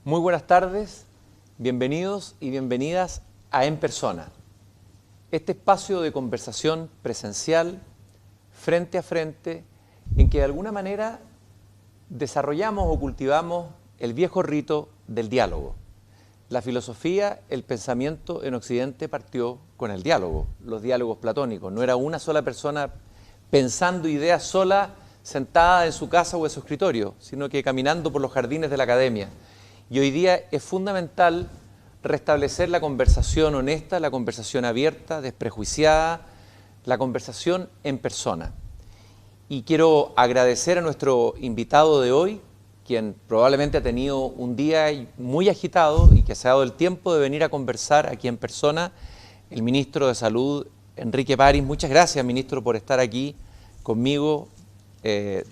Muy buenas tardes, bienvenidos y bienvenidas a En Persona, este espacio de conversación presencial, frente a frente, en que de alguna manera desarrollamos o cultivamos el viejo rito del diálogo. La filosofía, el pensamiento en Occidente partió con el diálogo, los diálogos platónicos. No era una sola persona pensando ideas sola, sentada en su casa o en su escritorio, sino que caminando por los jardines de la academia. Y hoy día es fundamental restablecer la conversación honesta, la conversación abierta, desprejuiciada, la conversación en persona. Y quiero agradecer a nuestro invitado de hoy, quien probablemente ha tenido un día muy agitado y que se ha dado el tiempo de venir a conversar aquí en persona, el ministro de Salud, Enrique París. Muchas gracias, ministro, por estar aquí conmigo,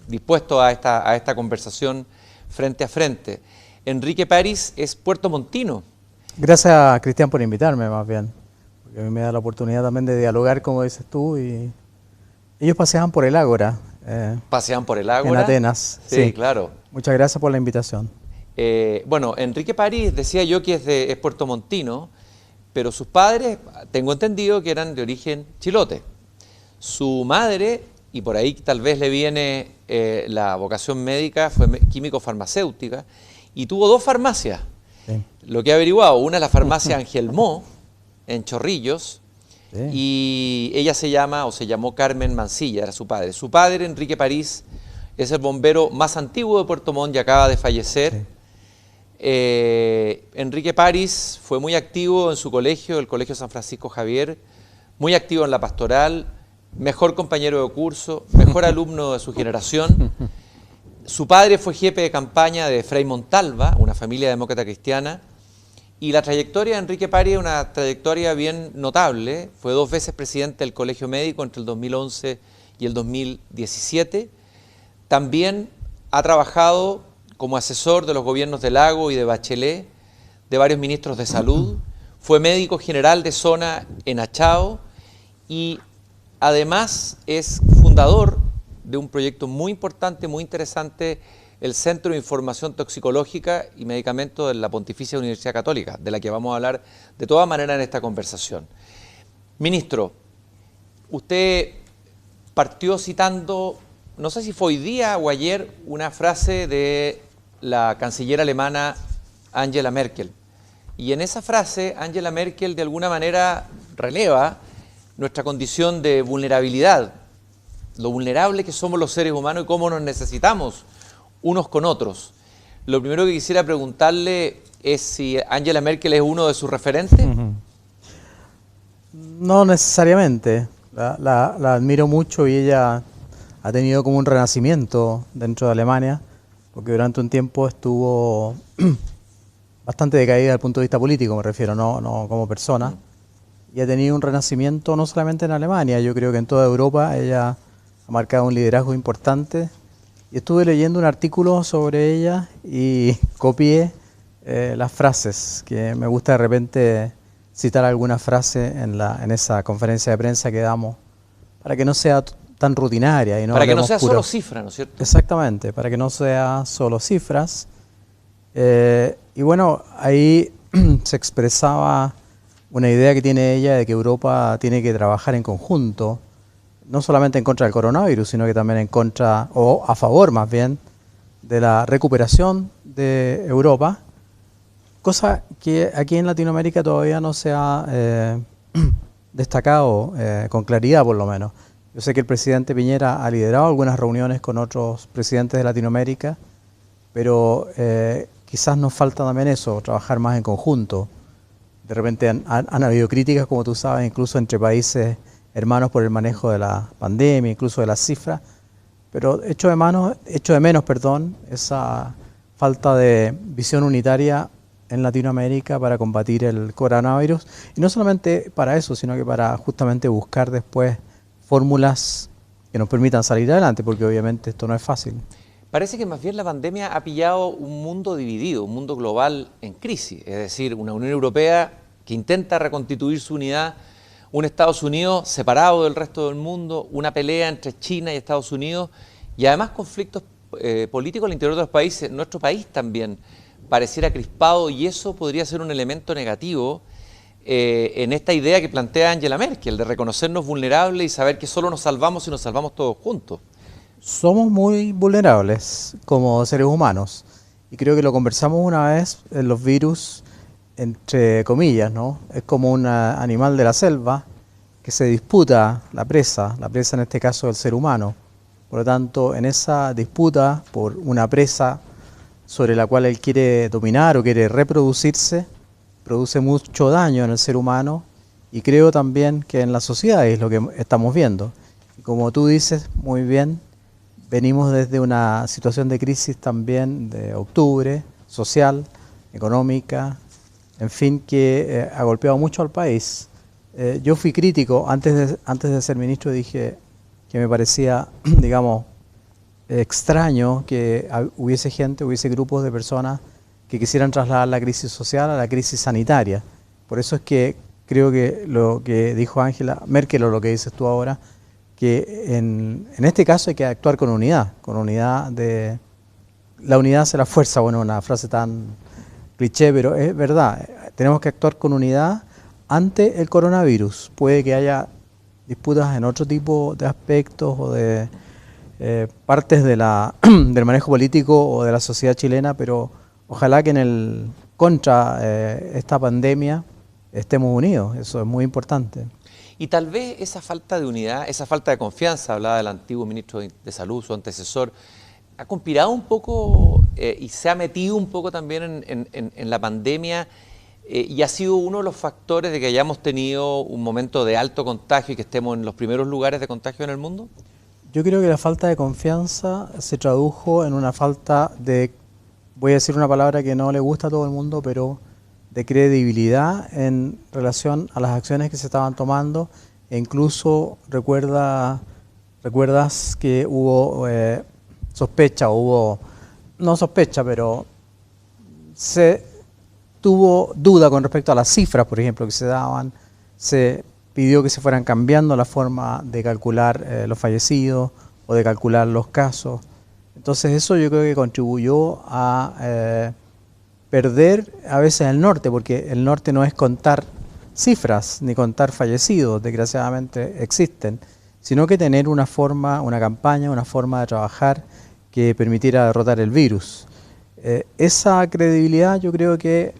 dispuesto a esta conversación frente a frente. Enrique París es puertomontino. Gracias, Cristian, por invitarme, más bien, porque a mí me da la oportunidad también de dialogar, como dices tú, y ellos paseaban por el Ágora. ¿Pasean por el Ágora? En Atenas. Sí, claro. Muchas gracias por la invitación. Bueno, Enrique París, decía yo que es puertomontino, pero sus padres, tengo entendido que eran de origen chilote. Su madre, y por ahí tal vez le viene la vocación médica, fue químico-farmacéutica, y tuvo dos farmacias. Sí. Lo que he averiguado, una es la farmacia Angelmó, en Chorrillos, sí. Y ella se llamó Carmen Mancilla, era su padre. Su padre, Enrique París, es el bombero más antiguo de Puerto Montt y acaba de fallecer. Sí. Enrique París fue muy activo en su colegio, el Colegio San Francisco Javier, muy activo en la pastoral, mejor compañero de curso, mejor alumno de su generación. Su padre fue jefe de campaña de Frei Montalva, una familia demócrata cristiana, y la trayectoria de Enrique París es una trayectoria bien notable. Fue 2 veces presidente del Colegio Médico entre el 2011 y el 2017. También ha trabajado como asesor de los gobiernos de Lago y de Bachelet, de varios ministros de salud. Fue médico general de zona en Achao y además es fundador de un proyecto muy importante, muy interesante, el Centro de Información Toxicológica y Medicamentos de la Pontificia Universidad Católica, de la que vamos a hablar de todas maneras en esta conversación. Ministro, usted partió citando, no sé si fue hoy día o ayer, una frase de la canciller alemana Angela Merkel. Y en esa frase, Angela Merkel de alguna manera releva nuestra condición de vulnerabilidad, lo vulnerable que somos los seres humanos y cómo nos necesitamos unos con otros. Lo primero que quisiera preguntarle es si Angela Merkel es uno de sus referentes. No necesariamente. La admiro mucho y ella ha tenido como un renacimiento dentro de Alemania, porque durante un tiempo estuvo bastante decaída desde el punto de vista político, me refiero, no como persona. Y ha tenido un renacimiento no solamente en Alemania, yo creo que en toda Europa ella ha marcado un liderazgo importante. Y estuve leyendo un artículo sobre ella y copié las frases, que me gusta de repente citar alguna frase en esa conferencia de prensa que damos, para que no sea tan rutinaria. Y no para que no sea solo cifras, ¿no es cierto? Exactamente, para que no sea solo cifras. Y bueno, ahí se expresaba una idea que tiene ella de que Europa tiene que trabajar en conjunto, no solamente en contra del coronavirus, sino que también en contra, o a favor más bien, de la recuperación de Europa, cosa que aquí en Latinoamérica todavía no se ha destacado con claridad, por lo menos. Yo sé que el presidente Piñera ha liderado algunas reuniones con otros presidentes de Latinoamérica, pero quizás nos falta también eso, trabajar más en conjunto. De repente han habido críticas, como tú sabes, incluso entre países hermanos por el manejo de la pandemia, incluso de las cifras, pero echo de menos, esa falta de visión unitaria en Latinoamérica para combatir el coronavirus, y no solamente para eso, sino que para justamente buscar después fórmulas que nos permitan salir adelante, porque obviamente esto no es fácil. Parece que más bien la pandemia ha pillado un mundo dividido, un mundo global en crisis, es decir, una Unión Europea que intenta reconstituir su unidad, un Estados Unidos separado del resto del mundo, una pelea entre China y Estados Unidos y además conflictos políticos al interior de los países. Nuestro país también pareciera crispado y eso podría ser un elemento negativo en esta idea que plantea Angela Merkel, de reconocernos vulnerables y saber que solo nos salvamos si nos salvamos todos juntos. Somos muy vulnerables como seres humanos y creo que lo conversamos una vez en los virus, entre comillas, ¿no? Es como un animal de la selva que se disputa la presa en este caso del ser humano. Por lo tanto, en esa disputa por una presa sobre la cual él quiere dominar o quiere reproducirse, produce mucho daño en el ser humano y creo también que en la sociedad es lo que estamos viendo. Y como tú dices muy bien, venimos desde una situación de crisis también de octubre, social, económica, en fin, que ha golpeado mucho al país. Yo fui crítico, antes de ser ministro dije que me parecía, digamos, extraño que hubiese grupos de personas que quisieran trasladar la crisis social a la crisis sanitaria. Por eso es que creo que lo que dijo Angela Merkel o lo que dices tú ahora, que en este caso hay que actuar con unidad de... La unidad hace la fuerza, bueno, una frase tan cliché, pero es verdad, tenemos que actuar con unidad ante el coronavirus. Puede que haya disputas en otro tipo de aspectos o de partes de del manejo político o de la sociedad chilena, pero ojalá que contra esta pandemia estemos unidos, eso es muy importante. Y tal vez esa falta de unidad, esa falta de confianza, hablaba del antiguo ministro de Salud, su antecesor, ha conspirado un poco y se ha metido un poco también en la pandemia y ha sido uno de los factores de que hayamos tenido un momento de alto contagio y que estemos en los primeros lugares de contagio en el mundo. Yo creo que la falta de confianza se tradujo en una falta de, voy a decir una palabra que no le gusta a todo el mundo, pero de credibilidad en relación a las acciones que se estaban tomando. E incluso recuerdas que hubo sospecha, no sospecha, pero se tuvo duda con respecto a las cifras, por ejemplo, que se daban. Se pidió que se fueran cambiando la forma de calcular los fallecidos o de calcular los casos. Entonces eso yo creo que contribuyó a perder a veces el norte, porque el norte no es contar cifras ni contar fallecidos, desgraciadamente existen, sino que tener una forma, una campaña, una forma de trabajar que permitiera derrotar el virus. Esa credibilidad, yo creo que,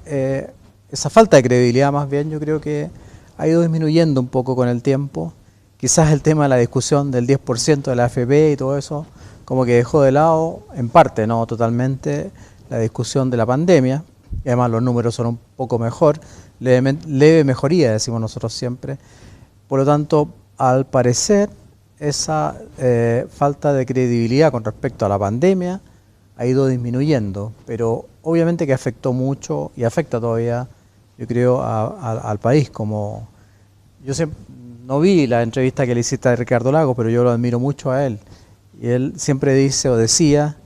esa falta de credibilidad más bien, yo creo que ha ido disminuyendo un poco con el tiempo. Quizás el tema de la discusión del 10% de la AFP y todo eso, como que dejó de lado, en parte, no totalmente, la discusión de la pandemia, y además los números son un poco mejor, leve mejoría, decimos nosotros siempre. Por lo tanto, al parecer, esa falta de credibilidad con respecto a la pandemia ha ido disminuyendo, pero obviamente que afectó mucho y afecta todavía, yo creo, al país. Como yo no vi la entrevista que le hiciste a Ricardo Lagos, pero yo lo admiro mucho a él, y él siempre dice o decía: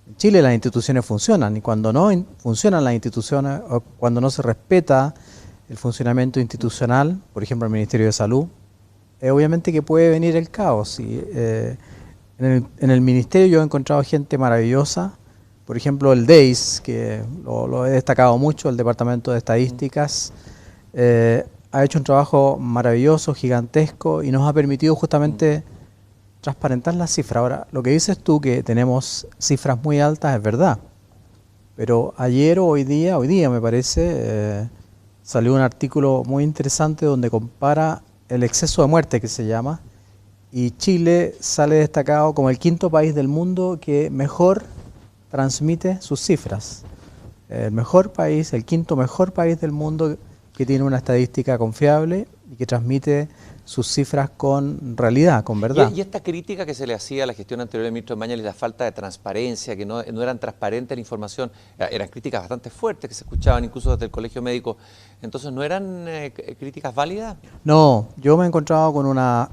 en Chile las instituciones funcionan, y cuando no funcionan las instituciones o cuando no se respeta el funcionamiento institucional, por ejemplo el Ministerio de Salud, obviamente que puede venir el caos. Y, en el Ministerio yo he encontrado gente maravillosa, por ejemplo el DEIS, que lo he destacado mucho, el Departamento de Estadísticas, ha hecho un trabajo maravilloso, gigantesco, y nos ha permitido justamente transparentar las cifras. Ahora, lo que dices tú, que tenemos cifras muy altas, es verdad, pero ayer o hoy día me parece, salió un artículo muy interesante donde compara el exceso de muerte, que se llama, y Chile sale destacado como el quinto país del mundo que mejor transmite sus cifras. El mejor país, el quinto mejor país del mundo que tiene una estadística confiable y que transmite sus cifras con realidad, con verdad. Y esta crítica que se le hacía a la gestión anterior del ministro Mañalich, la falta de transparencia, que no eran transparentes la información, eran críticas bastante fuertes que se escuchaban incluso desde el Colegio Médico. Entonces, ¿no eran críticas válidas? No, yo me he encontrado con una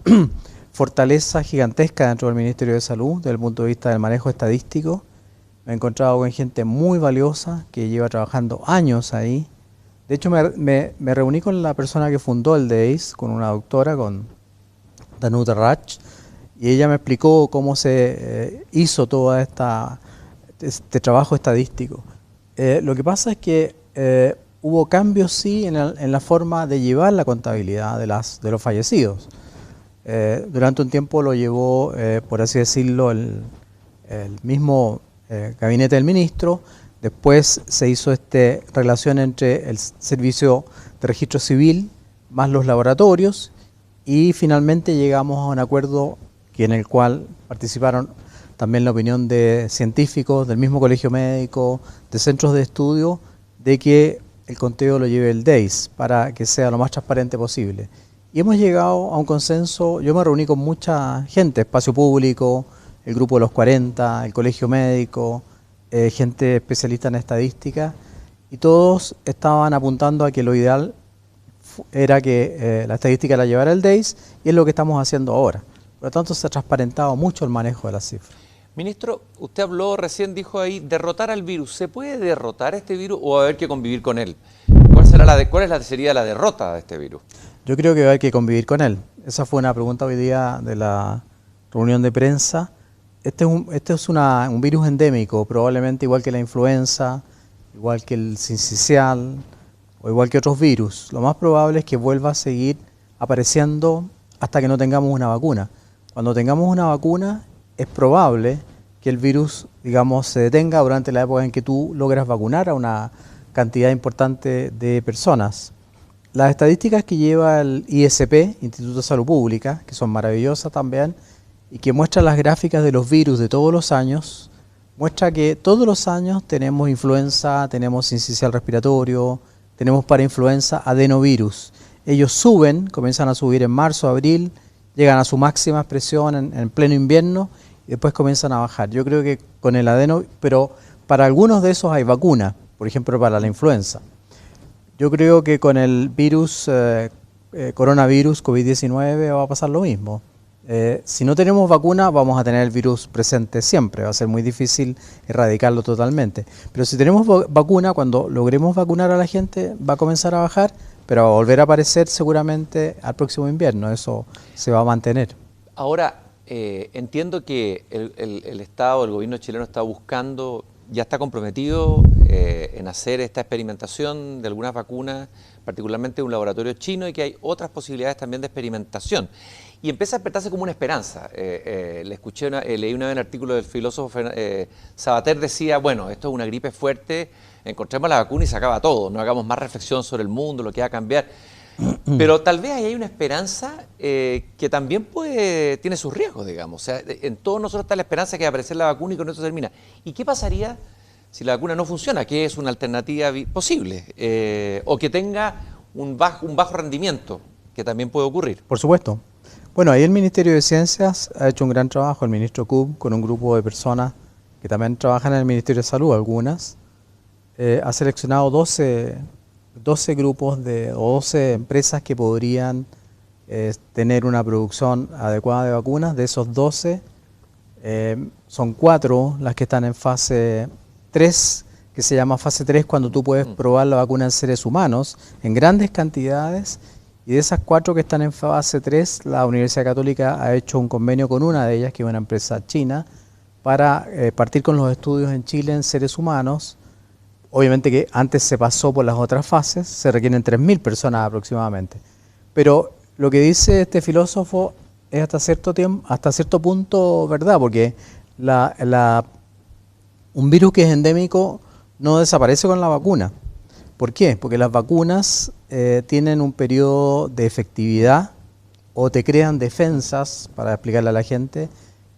fortaleza gigantesca dentro del Ministerio de Salud, desde el punto de vista del manejo estadístico. Me he encontrado con gente muy valiosa que lleva trabajando años ahí. De hecho, me reuní con la persona que fundó el DEIS, con una doctora, con Danuta Rach, y ella me explicó cómo se hizo todo este trabajo estadístico. Lo que pasa es que hubo cambios, sí, en la forma de llevar la contabilidad de los fallecidos. Durante un tiempo lo llevó, por así decirlo, el mismo gabinete del ministro. Después se hizo esta relación entre el Servicio de Registro Civil más los laboratorios y finalmente llegamos a un acuerdo en el cual participaron también la opinión de científicos, del mismo colegio médico, de centros de estudio, de que el conteo lo lleve el DEIS para que sea lo más transparente posible. Y hemos llegado a un consenso. Yo me reuní con mucha gente, Espacio Público, el Grupo de los 40, el Colegio Médico, gente especialista en estadística, y todos estaban apuntando a que lo ideal era que la estadística la llevara el DEIS, y es lo que estamos haciendo ahora. Por lo tanto, se ha transparentado mucho el manejo de las cifras. Ministro, usted habló, recién dijo ahí, derrotar al virus. ¿Se puede derrotar este virus o va a haber que convivir con él? ¿Cuál sería la derrota de este virus? Yo creo que va a haber que convivir con él. Esa fue una pregunta hoy día de la reunión de prensa. Este es un virus endémico, probablemente igual que la influenza, igual que el sincicial o igual que otros virus. Lo más probable es que vuelva a seguir apareciendo hasta que no tengamos una vacuna. Cuando tengamos una vacuna, es probable que el virus, digamos, se detenga durante la época en que tú logras vacunar a una cantidad importante de personas. Las estadísticas que lleva el ISP, Instituto de Salud Pública, que son maravillosas también, y que muestran las gráficas de los virus de todos los años, muestra que todos los años tenemos influenza, tenemos sincicial respiratorio, tenemos parainfluenza, adenovirus. Ellos suben, comienzan a subir en marzo, abril, llegan a su máxima expresión en pleno invierno y después comienzan a bajar. Yo creo que con el adeno, pero para algunos de esos hay vacuna, por ejemplo para la influenza. Yo creo que con el virus, coronavirus, COVID-19 va a pasar lo mismo. Si no tenemos vacuna, vamos a tener el virus presente siempre, va a ser muy difícil erradicarlo totalmente. Pero si tenemos vacuna, cuando logremos vacunar a la gente, va a comenzar a bajar, pero va a volver a aparecer seguramente al próximo invierno, eso se va a mantener. Ahora, entiendo que el Estado, el gobierno chileno está buscando, ya está comprometido en hacer esta experimentación de algunas vacunas, particularmente de un laboratorio chino, y que hay otras posibilidades también de experimentación. Y empieza a despertarse como una esperanza. Leí una vez un artículo del filósofo Sabater, decía, bueno, esto es una gripe fuerte, encontremos la vacuna y se acaba todo, no hagamos más reflexión sobre el mundo, lo que va a cambiar. Pero tal vez ahí hay una esperanza que también tiene sus riesgos, digamos. O sea, en todos nosotros está la esperanza que va a aparecer la vacuna y con eso termina. ¿Y qué pasaría si la vacuna no funciona? ¿Qué es una alternativa posible? O que tenga un bajo rendimiento, que también puede ocurrir. Por supuesto. Bueno, ahí el Ministerio de Ciencias ha hecho un gran trabajo, el ministro Kub, con un grupo de personas que también trabajan en el Ministerio de Salud, algunas. Ha seleccionado 12 grupos o 12 empresas que podrían tener una producción adecuada de vacunas. De esos 12, son 4 las que están en fase 3, que se llama fase 3, cuando tú puedes probar la vacuna en seres humanos en grandes cantidades. Y de esas 4 que están en fase 3, la Universidad Católica ha hecho un convenio con una de ellas, que es una empresa china, para partir con los estudios en Chile en seres humanos. Obviamente que antes se pasó por las otras fases, se requieren 3.000 personas aproximadamente. Pero lo que dice este filósofo es hasta cierto punto verdad, porque un virus que es endémico no desaparece con la vacuna. ¿Por qué? Porque las vacunas tienen un periodo de efectividad o te crean defensas, para explicarle a la gente,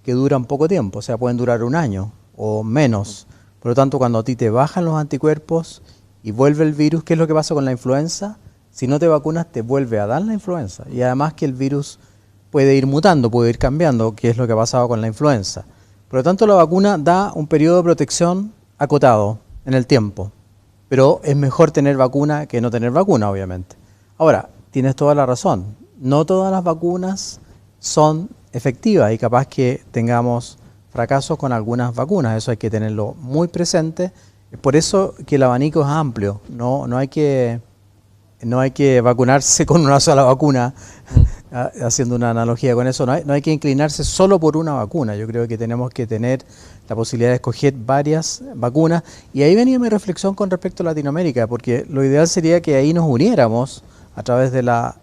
que duran poco tiempo, o sea, pueden durar un año o menos. Por lo tanto, cuando a ti te bajan los anticuerpos y vuelve el virus, ¿qué es lo que pasa con la influenza? Si no te vacunas, te vuelve a dar la influenza. Y además que el virus puede ir mutando, puede ir cambiando, que es lo que ha pasado con la influenza. Por lo tanto, la vacuna da un periodo de protección acotado en el tiempo. Pero es mejor tener vacuna que no tener vacuna, obviamente. Ahora, tienes toda la razón. No todas las vacunas son efectivas y capaz que tengamos fracasos con algunas vacunas. Eso hay que tenerlo muy presente. Es por eso que el abanico es amplio. No hay que vacunarse con una sola vacuna. haciendo una analogía con eso, no hay que inclinarse solo por una vacuna. Yo creo que tenemos que tener la posibilidad de escoger varias vacunas. Y ahí venía mi reflexión con respecto a Latinoamérica, porque lo ideal sería que ahí nos uniéramos a través de la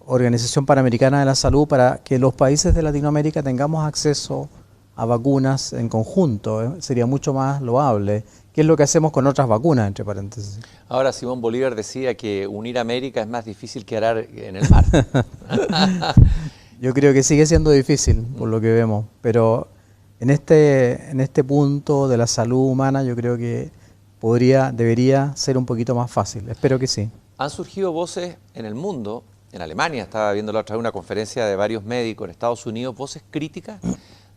Organización Panamericana de la Salud para que los países de Latinoamérica tengamos acceso a vacunas en conjunto. Sería mucho más loable. ¿Qué es lo que hacemos con otras vacunas, entre paréntesis? Ahora, Simón Bolívar decía que unir América es más difícil que arar en el mar. Yo creo que sigue siendo difícil, por lo que vemos, pero en este punto de la salud humana yo creo que debería ser un poquito más fácil. Espero que sí. Han surgido voces en el mundo, en Alemania, estaba viendo la otra vez una conferencia de varios médicos en Estados Unidos, voces críticas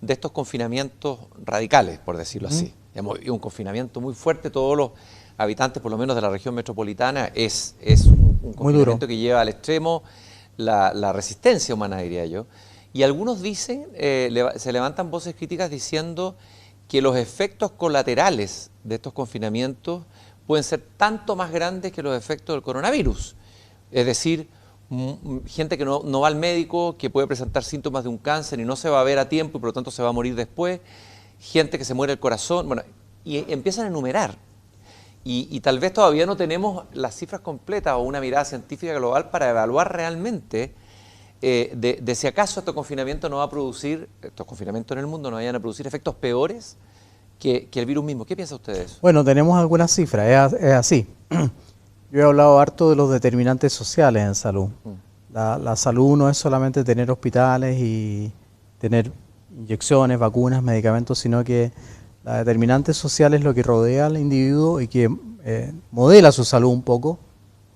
de estos confinamientos radicales, por decirlo así. Un confinamiento muy fuerte, todos los habitantes, por lo menos de la región metropolitana, es un confinamiento que lleva al extremo la resistencia humana, diría yo. Y algunos dicen, se levantan voces críticas diciendo que los efectos colaterales de estos confinamientos pueden ser tanto más grandes que los efectos del coronavirus. Es decir, gente que no va al médico, que puede presentar síntomas de un cáncer y no se va a ver a tiempo y por lo tanto se va a morir después, gente que se muere el corazón, bueno, y empiezan a enumerar. Y tal vez todavía no tenemos las cifras completas o una mirada científica global para evaluar realmente de si acaso este confinamiento no va a producir, estos confinamientos en el mundo no vayan a producir efectos peores que el virus mismo. ¿Qué piensa usted de eso? Bueno, tenemos algunas cifras, es así. Yo he hablado harto de los determinantes sociales en salud. La salud no es solamente tener hospitales y tener inyecciones, vacunas, medicamentos, sino que la determinante social es lo que rodea al individuo y que modela su salud un poco.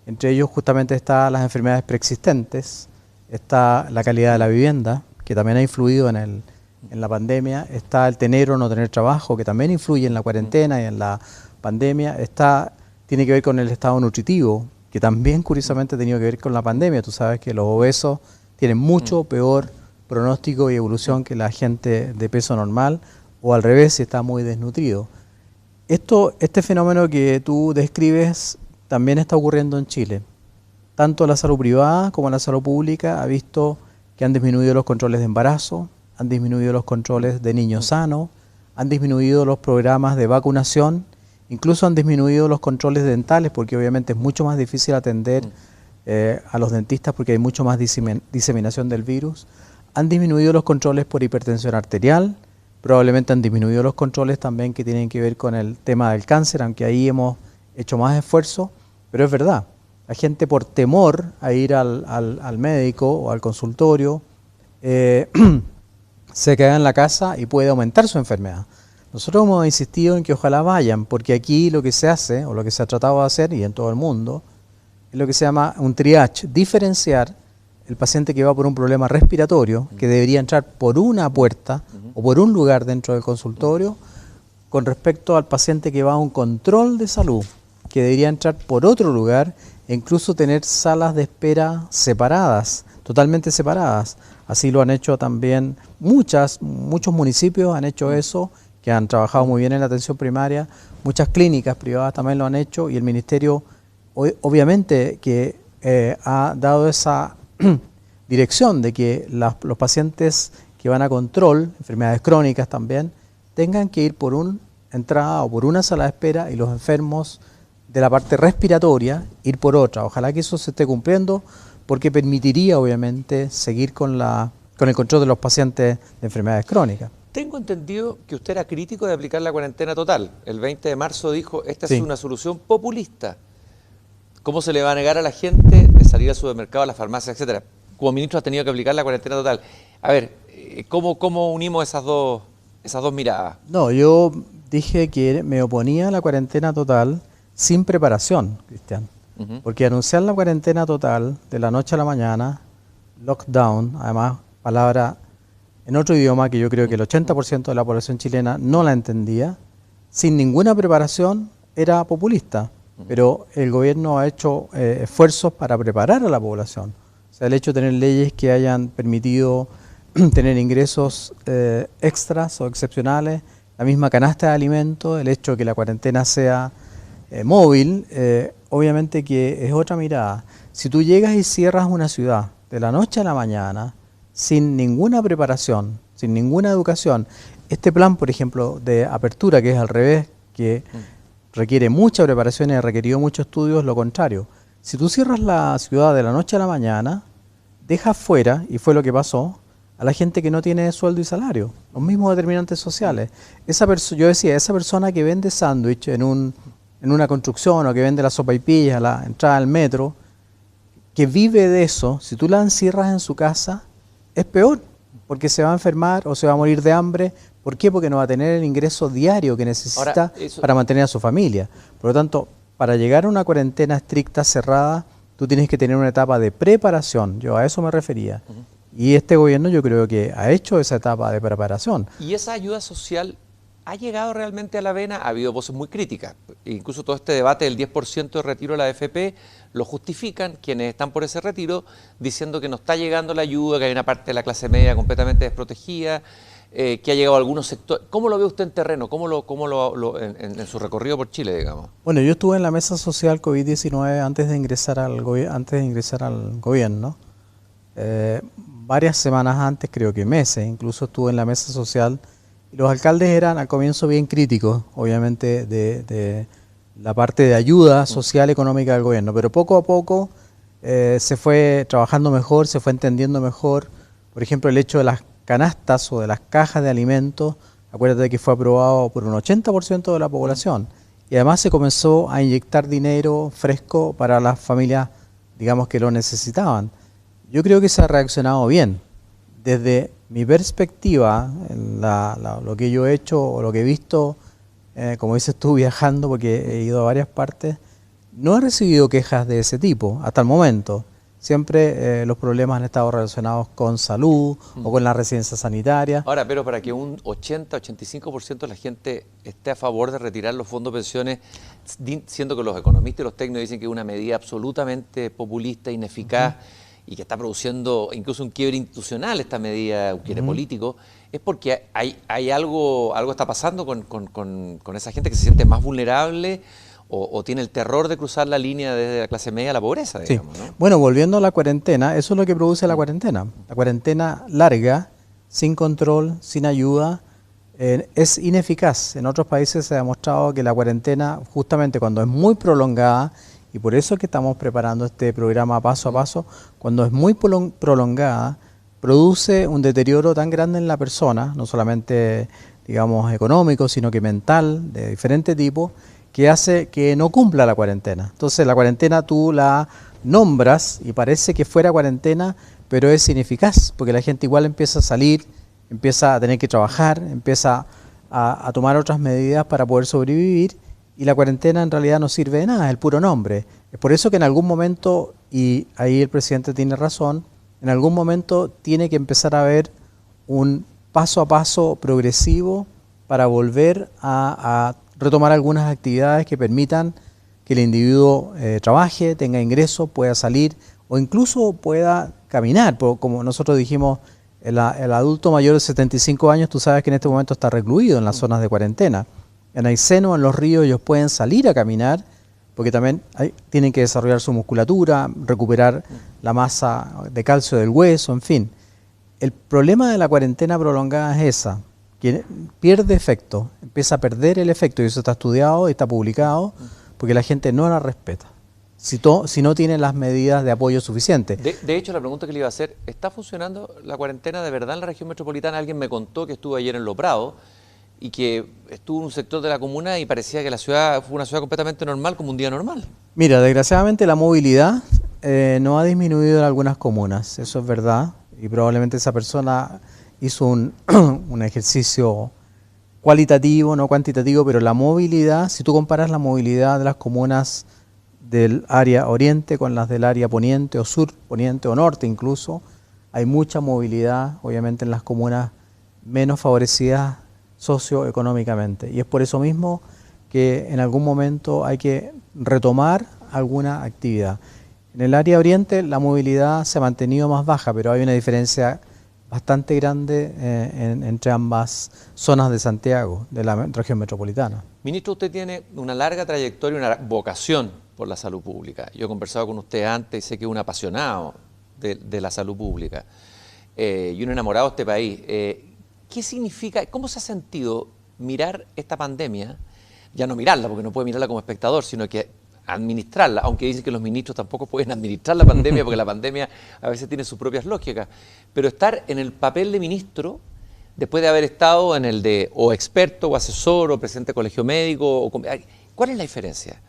Entre ellos justamente están las enfermedades preexistentes, está la calidad de la vivienda, que también ha influido en la pandemia, está el tener o no tener trabajo, que también influye en la cuarentena y en la pandemia, tiene que ver con el estado nutritivo, que también curiosamente ha tenido que ver con la pandemia. Tú sabes que los obesos tienen mucho peor pronóstico y evolución que la gente de peso normal, o al revés, si está muy desnutrido. Este fenómeno que tú describes también está ocurriendo en Chile. Tanto la salud privada como la salud pública ha visto que han disminuido los controles de embarazo, han disminuido los controles de niños sanos, han disminuido los programas de vacunación, incluso han disminuido los controles dentales, porque obviamente es mucho más difícil atender a los dentistas porque hay mucho más diseminación del virus. Han disminuido los controles por hipertensión arterial, probablemente han disminuido los controles también que tienen que ver con el tema del cáncer, aunque ahí hemos hecho más esfuerzo, pero es verdad, la gente por temor a ir al médico o al consultorio se queda en la casa y puede aumentar su enfermedad. Nosotros hemos insistido en que ojalá vayan, porque aquí lo que se hace, o lo que se ha tratado de hacer, y en todo el mundo, es lo que se llama un triage, diferenciar el paciente que va por un problema respiratorio, que debería entrar por una puerta o por un lugar dentro del consultorio, con respecto al paciente que va a un control de salud, que debería entrar por otro lugar e incluso tener salas de espera separadas, totalmente separadas. Así lo han hecho también muchos municipios han hecho eso, que han trabajado muy bien en la atención primaria, muchas clínicas privadas también lo han hecho y el Ministerio obviamente que ha dado esa dirección de que los pacientes que van a control, enfermedades crónicas también, tengan que ir por una entrada o por una sala de espera y los enfermos de la parte respiratoria ir por otra. Ojalá que eso se esté cumpliendo porque permitiría obviamente seguir con el control de los pacientes de enfermedades crónicas. Tengo entendido que usted era crítico de aplicar la cuarentena total. El 20 de marzo dijo, esta es una solución populista. ¿Cómo se le va a negar a la gente de salir al supermercado, a las farmacias, etcétera? Como ministro ha tenido que aplicar la cuarentena total. A ver, ¿cómo unimos esas dos miradas? No, yo dije que me oponía a la cuarentena total sin preparación, Cristian. Porque anunciar la cuarentena total de la noche a la mañana, lockdown, además palabra en otro idioma que yo creo que el 80% de la población chilena no la entendía, sin ninguna preparación era populista. Pero el gobierno ha hecho esfuerzos para preparar a la población. O sea, el hecho de tener leyes que hayan permitido tener ingresos extras o excepcionales, la misma canasta de alimentos, el hecho de que la cuarentena sea móvil, obviamente que es otra mirada. Si tú llegas y cierras una ciudad de la noche a la mañana, sin ninguna preparación, sin ninguna educación. Este plan, por ejemplo, de apertura, que es al revés, que requiere mucha preparación y ha requerido mucho estudio, es lo contrario. Si tú cierras la ciudad de la noche a la mañana, dejas fuera, y fue lo que pasó, a la gente que no tiene sueldo y salario, los mismos determinantes sociales. Yo decía, esa persona que vende sándwich en una construcción o que vende la sopaipilla a la entrada al metro, que vive de eso, si tú la encierras en su casa, es peor, porque se va a enfermar o se va a morir de hambre. ¿Por qué? Porque no va a tener el ingreso diario que necesita para mantener a su familia. Por lo tanto, para llegar a una cuarentena estricta, cerrada, tú tienes que tener una etapa de preparación. Yo a eso me refería. Y este gobierno yo creo que ha hecho esa etapa de preparación. ¿Y esa ayuda social ha llegado realmente a la vena? Ha habido voces muy críticas. Incluso todo este debate del 10% de retiro de la AFP lo justifican quienes están por ese retiro, diciendo que no está llegando la ayuda, que hay una parte de la clase media completamente desprotegida, que ha llegado a algunos sectores. ¿Cómo lo ve usted en terreno? En su recorrido por Chile, digamos? Bueno, yo estuve en la mesa social COVID-19 antes de ingresar al gobierno. Varias semanas antes, creo que meses, incluso estuve en la mesa social. Y los alcaldes eran al comienzo bien críticos, obviamente, de la parte de ayuda social económica del gobierno, pero poco a poco se fue trabajando mejor, se fue entendiendo mejor. Por ejemplo, el hecho de las canastas o de las cajas de alimentos, acuérdate que fue aprobado por un 80% de la población. Y además se comenzó a inyectar dinero fresco para las familias, digamos, que lo necesitaban. Yo creo que se ha reaccionado bien. Desde mi perspectiva, lo que yo he hecho o lo que he visto, como dices tú, viajando, porque he ido a varias partes, no he recibido quejas de ese tipo hasta el momento. Siempre los problemas han estado relacionados con salud o con la residencia sanitaria. Ahora, pero para que un 80-85% de la gente esté a favor de retirar los fondos de pensiones, siendo que los economistas y los técnicos dicen que es una medida absolutamente populista, ineficaz, y que está produciendo incluso un quiebre institucional esta medida, un quiebre político, es porque hay algo está pasando con esa gente que se siente más vulnerable o tiene el terror de cruzar la línea desde la clase media a la pobreza, digamos, ¿no? Bueno, volviendo a la cuarentena, eso es lo que produce la cuarentena. La cuarentena larga, sin control, sin ayuda, es ineficaz. En otros países se ha demostrado que la cuarentena, justamente cuando es muy prolongada, y por eso es que estamos preparando este programa paso a paso, cuando es muy prolongada, produce un deterioro tan grande en la persona, no solamente, digamos, económico, sino que mental, de diferente tipo, que hace que no cumpla la cuarentena. Entonces la cuarentena tú la nombras y parece que fuera cuarentena, pero es ineficaz, porque la gente igual empieza a salir, empieza a tener que trabajar, empieza a tomar otras medidas para poder sobrevivir, y la cuarentena en realidad no sirve de nada, es el puro nombre. Es por eso que en algún momento, y ahí el presidente tiene razón, en algún momento tiene que empezar a haber un paso a paso progresivo para volver a retomar algunas actividades que permitan que el individuo trabaje, tenga ingresos, pueda salir o incluso pueda caminar. Como nosotros dijimos, el adulto mayor de 75 años, tú sabes que en este momento está recluido en las zonas de cuarentena. En Aysén o en los ríos ellos pueden salir a caminar porque también tienen que desarrollar su musculatura, recuperar la masa de calcio del hueso, en fin. El problema de la cuarentena prolongada es esa, que pierde efecto, empieza a perder el efecto, y eso está estudiado y está publicado, porque la gente no la respeta, si no tiene las medidas de apoyo suficientes. De hecho, la pregunta que le iba a hacer, ¿está funcionando la cuarentena de verdad en la región metropolitana? Alguien me contó que estuvo ayer en Lo Prado y que estuvo en un sector de la comuna y parecía que la ciudad fue una ciudad completamente normal, como un día normal. Mira, desgraciadamente la movilidad no ha disminuido en algunas comunas, eso es verdad, y probablemente esa persona hizo un ejercicio cualitativo, no cuantitativo, pero la movilidad, si tú comparas la movilidad de las comunas del área oriente con las del área poniente o sur, poniente o norte incluso, hay mucha movilidad, obviamente, en las comunas menos favorecidas socioeconómicamente. Y es por eso mismo que en algún momento hay que retomar alguna actividad. En el área oriente la movilidad se ha mantenido más baja, pero hay una diferencia bastante grande entre ambas zonas de Santiago, de la región metropolitana. Ministro, usted tiene una larga trayectoria, una vocación por la salud pública. Yo he conversado con usted antes y sé que es un apasionado de la salud pública y un enamorado de este país. ¿Qué significa, cómo se ha sentido mirar esta pandemia? Ya no mirarla, porque no puede mirarla como espectador, sino que administrarla, aunque dicen que los ministros tampoco pueden administrar la pandemia, porque la pandemia a veces tiene sus propias lógicas, pero estar en el papel de ministro, después de haber estado en el de o experto, o asesor, o presidente de colegio médico, ¿cuál es la diferencia?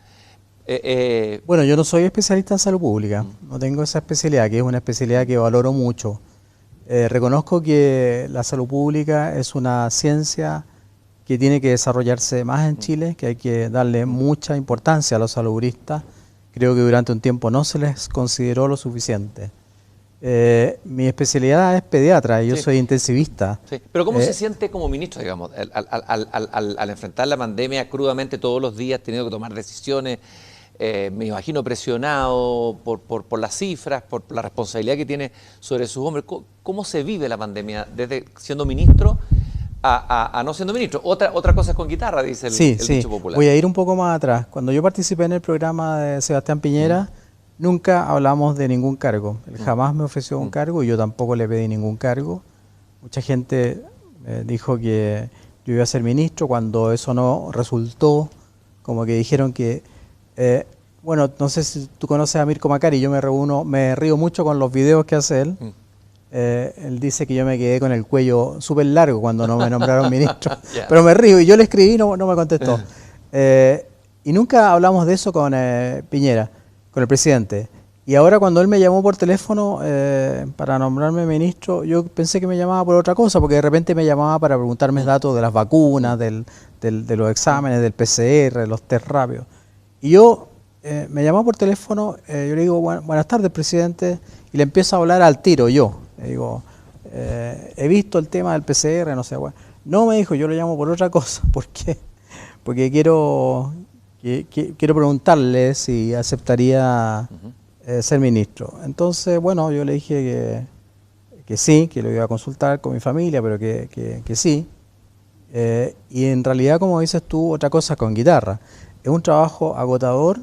Bueno, yo no soy especialista en salud pública, no tengo esa especialidad, que es una especialidad que valoro mucho. Reconozco que la salud pública es una ciencia que tiene que desarrollarse más en Chile, que hay que darle mucha importancia a los salubristas. Creo que durante un tiempo no se les consideró lo suficiente. Mi especialidad es pediatra y yo soy intensivista. Sí. Pero ¿cómo se siente como ministro, digamos, al enfrentar la pandemia crudamente todos los días, teniendo que tomar decisiones? Me imagino presionado por las cifras, por la responsabilidad que tiene sobre sus hombros. ¿Cómo se vive la pandemia desde siendo ministro a no siendo ministro? Otra cosa es con guitarra, dice el dicho popular. Voy a ir un poco más atrás. Cuando yo participé en el programa de Sebastián Piñera, nunca hablamos de ningún cargo. Él jamás me ofreció un cargo y yo tampoco le pedí ningún cargo. Mucha gente dijo que yo iba a ser ministro. Cuando eso no resultó, como que dijeron que... bueno, no sé si tú conoces a Mirko Macari, yo me río mucho con los videos que hace él. Él dice que yo me quedé con el cuello súper largo cuando no me nombraron ministro, pero me río y yo le escribí y no me contestó. Y nunca hablamos de eso con Piñera, con el presidente. Y ahora cuando él me llamó por teléfono para nombrarme ministro, yo pensé que me llamaba por otra cosa, porque de repente me llamaba para preguntarme datos de las vacunas, de los exámenes, del PCR, los test rápidos. Y yo me llamó por teléfono, yo le digo, buenas tardes, presidente, y le empiezo a hablar al tiro yo. Le digo, he visto el tema del PCR, no sé, bueno. No, me dijo, yo lo llamo por otra cosa. ¿Por qué? Porque quiero preguntarle si aceptaría ser ministro. Entonces, bueno, yo le dije que sí, que lo iba a consultar con mi familia, pero que sí. Y en realidad, como dices tú, otra cosa con guitarra. Es un trabajo agotador,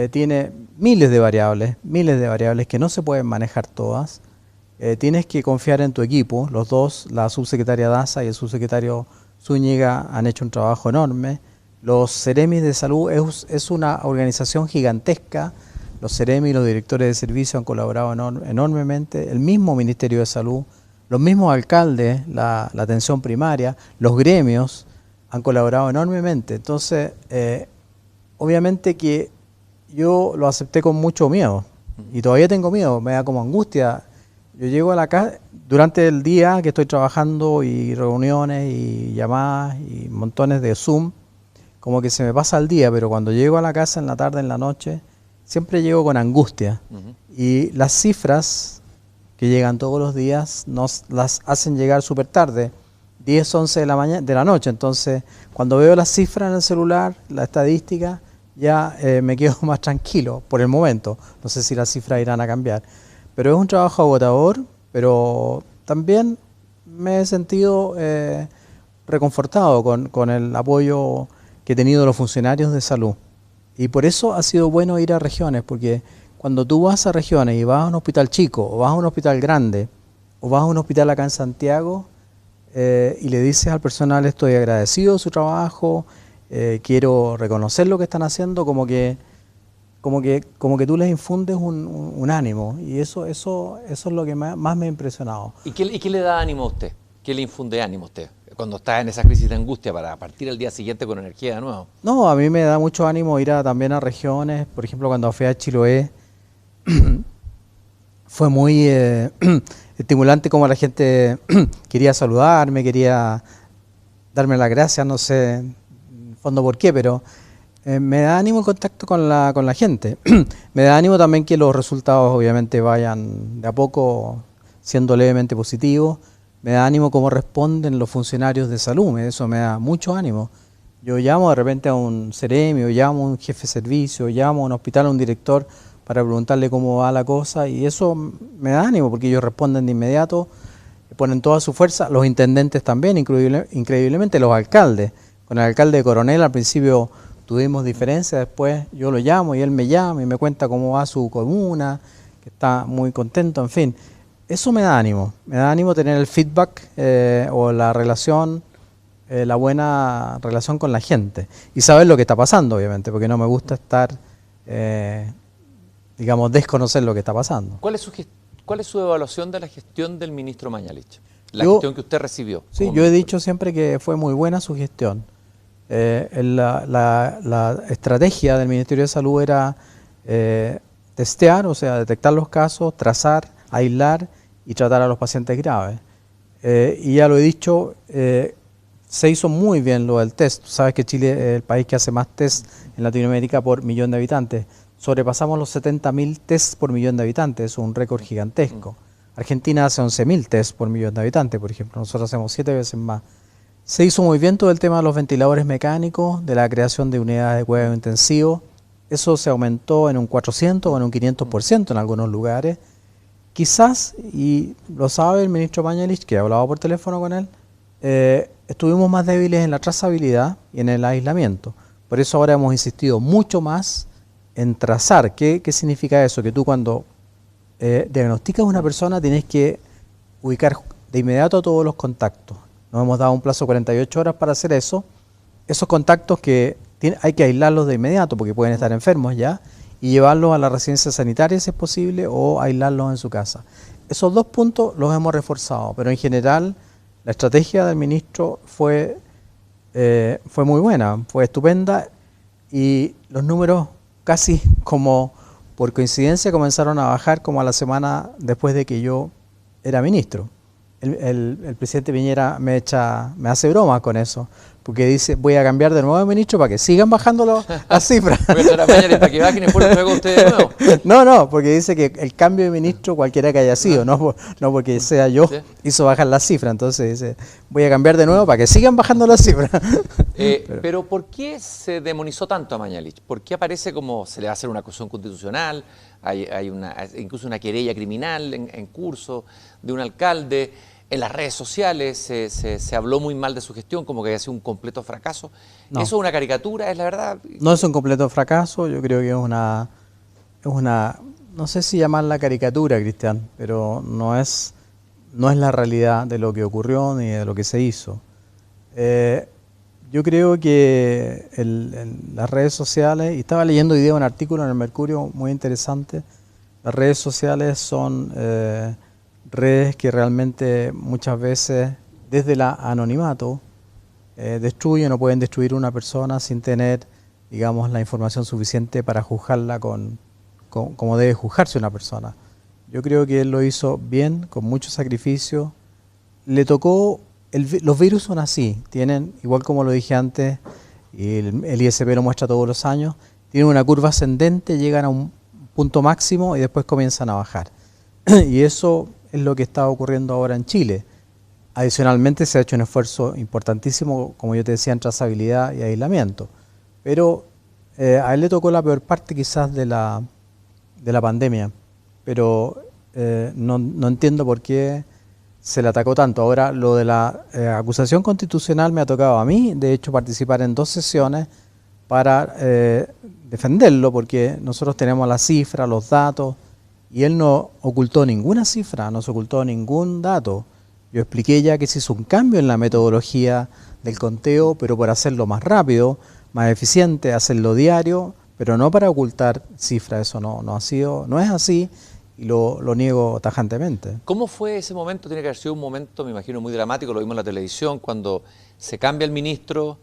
tiene miles de variables que no se pueden manejar todas. Tienes que confiar en tu equipo. Los dos, la subsecretaria Daza y el subsecretario Zúñiga, han hecho un trabajo enorme. Los Ceremis de Salud es una organización gigantesca. Los Ceremis y los directores de servicio han colaborado enormemente. El mismo Ministerio de Salud, los mismos alcaldes, la atención primaria, los gremios han colaborado enormemente. Entonces, obviamente que yo lo acepté con mucho miedo y todavía tengo miedo, me da como angustia. Yo llego a la casa, durante el día que estoy trabajando y reuniones y llamadas y montones de Zoom, como que se me pasa el día, pero cuando llego a la casa en la tarde, en la noche, siempre llego con angustia. Y las cifras que llegan todos los días nos las hacen llegar súper tarde, 10, 11 de la noche. Entonces, cuando veo las cifras en el celular, la estadística, ya me quedo más tranquilo por el momento. No sé si las cifras irán a cambiar. Pero es un trabajo agotador, pero también me he sentido reconfortado con el apoyo que he tenido de los funcionarios de salud. Y por eso ha sido bueno ir a regiones, porque cuando tú vas a regiones y vas a un hospital chico, o vas a un hospital grande, o vas a un hospital acá en Santiago, y le dices al personal, estoy agradecido de su trabajo, quiero reconocer lo que están haciendo, como que tú les infundes un ánimo, y eso es lo que más me ha impresionado. ¿Y qué le da ánimo a usted? ¿Qué le infunde ánimo a usted cuando está en esa crisis de angustia para partir al día siguiente con energía de nuevo? No, a mí me da mucho ánimo ir también a regiones. Por ejemplo, cuando fui a Chiloé, fue muy estimulante como la gente quería saludarme, quería darme las gracias, no sé en fondo por qué, pero me da ánimo el contacto con la gente. Me da ánimo también que los resultados obviamente vayan de a poco siendo levemente positivos. Me da ánimo cómo responden los funcionarios de salud, eso me da mucho ánimo. Yo llamo de repente a un Ceremi, o llamo a un jefe de servicio, o llamo a un hospital, a un director, para preguntarle cómo va la cosa, y eso me da ánimo porque ellos responden de inmediato, ponen toda su fuerza. Los intendentes también, increíblemente los alcaldes. Con el alcalde de Coronel al principio tuvimos diferencias, después yo lo llamo y él me llama y me cuenta cómo va su comuna, que está muy contento, en fin. Eso me da ánimo tener el feedback o la relación, la buena relación con la gente y saber lo que está pasando, obviamente, porque no me gusta estar, digamos, desconocer lo que está pasando. ¿Cuál es su evaluación de la gestión del ministro Mañalich? La gestión que usted recibió. Sí, yo he dicho siempre que fue muy buena su gestión. La estrategia del Ministerio de Salud era testear, o sea, detectar los casos, trazar, aislar y tratar a los pacientes graves. Y ya lo he dicho, se hizo muy bien lo del test. Tú sabes que Chile es el país que hace más test en Latinoamérica por millón de habitantes. Sobrepasamos los 70.000 tests por millón de habitantes, es un récord gigantesco. Argentina hace 11.000 tests por millón de habitantes, por ejemplo. Nosotros hacemos 7 veces más. Se hizo muy bien todo el tema de los ventiladores mecánicos, de la creación de unidades de cuidado intensivo. Eso se aumentó en un 400 o en un 500% en algunos lugares. Quizás, y lo sabe el ministro Mañalich, que he hablado por teléfono con él, estuvimos más débiles en la trazabilidad y en el aislamiento. Por eso ahora hemos insistido mucho más en trazar. ¿Qué significa eso? Que tú cuando diagnosticas a una persona tienes que ubicar de inmediato todos los contactos. Nos hemos dado un plazo de 48 horas para hacer eso. Esos contactos que hay que aislarlos de inmediato porque pueden estar enfermos ya y llevarlos a la residencia sanitaria si es posible o aislarlos en su casa. Esos dos puntos los hemos reforzado, pero en general la estrategia del ministro fue muy buena, fue estupenda y los números casi como por coincidencia comenzaron a bajar como a la semana después de que yo era ministro. El presidente Piñera me hace broma con eso, porque dice, voy a cambiar de nuevo de ministro para que sigan bajando las cifras. Para que bajen y después luego ustedes de nuevo. No, porque dice que el cambio de ministro, cualquiera que haya sido, no porque sea yo, hizo bajar las cifras. Entonces dice, voy a cambiar de nuevo para que sigan bajando las cifras. Pero ¿por qué se demonizó tanto a Mañalich? ¿Por qué aparece como se le va a hacer una acusación constitucional? Hay incluso una querella criminal en curso de un alcalde. En las redes sociales se habló muy mal de su gestión, como que había sido un completo fracaso. No. ¿Eso es una caricatura? ¿Es la verdad? No es un completo fracaso, yo creo que es una no sé si llamarla caricatura, Cristian, pero no es la realidad de lo que ocurrió ni de lo que se hizo. Yo creo que en las redes sociales, y estaba leyendo hoy día un artículo en el Mercurio muy interesante, las redes sociales son redes que realmente muchas veces desde el anonimato destruyen o pueden destruir una persona sin tener, digamos, la información suficiente para juzgarla como debe juzgarse una persona. Yo creo que él lo hizo bien, con mucho sacrificio. Le tocó, los virus son así, tienen, igual como lo dije antes, y el ISP lo muestra todos los años, tienen una curva ascendente, llegan a un punto máximo y después comienzan a bajar. Y eso es lo que está ocurriendo ahora en Chile. Adicionalmente se ha hecho un esfuerzo importantísimo, como yo te decía, en trazabilidad y aislamiento. Pero a él le tocó la peor parte quizás de la pandemia. Pero no entiendo por qué se le atacó tanto. Ahora, lo de la acusación constitucional me ha tocado a mí, de hecho, participar en 2 sesiones para defenderlo, porque nosotros tenemos las cifras, los datos, y él no ocultó ninguna cifra, no se ocultó ningún dato. Yo expliqué ya que se hizo un cambio en la metodología del conteo, pero por hacerlo más rápido, más eficiente, hacerlo diario, pero no para ocultar cifras. Eso no es así y lo niego tajantemente. ¿Cómo fue ese momento? Tiene que haber sido un momento, me imagino, muy dramático, lo vimos en la televisión, cuando se cambia el ministro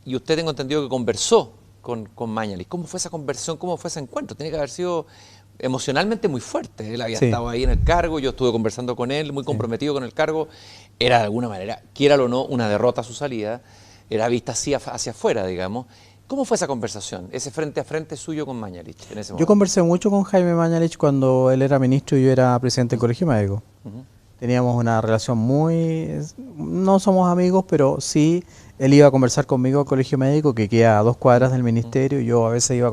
y usted, tengo entendido que conversó con Mañalich. ¿Cómo fue esa conversión? ¿Cómo fue ese encuentro? Tiene que haber sido emocionalmente muy fuerte. Él había estado ahí en el cargo, yo estuve conversando con él, muy comprometido con el cargo. Era de alguna manera, quiéralo o no, una derrota a su salida. Era vista así hacia afuera, digamos. ¿Cómo fue esa conversación, ese frente a frente suyo con Mañalich en ese momento? Yo conversé mucho con Jaime Mañalich cuando él era ministro y yo era presidente del Colegio Médico. Teníamos una relación no somos amigos, pero sí, él iba a conversar conmigo al Colegio Médico, que queda a 2 cuadras del ministerio, y yo a veces iba a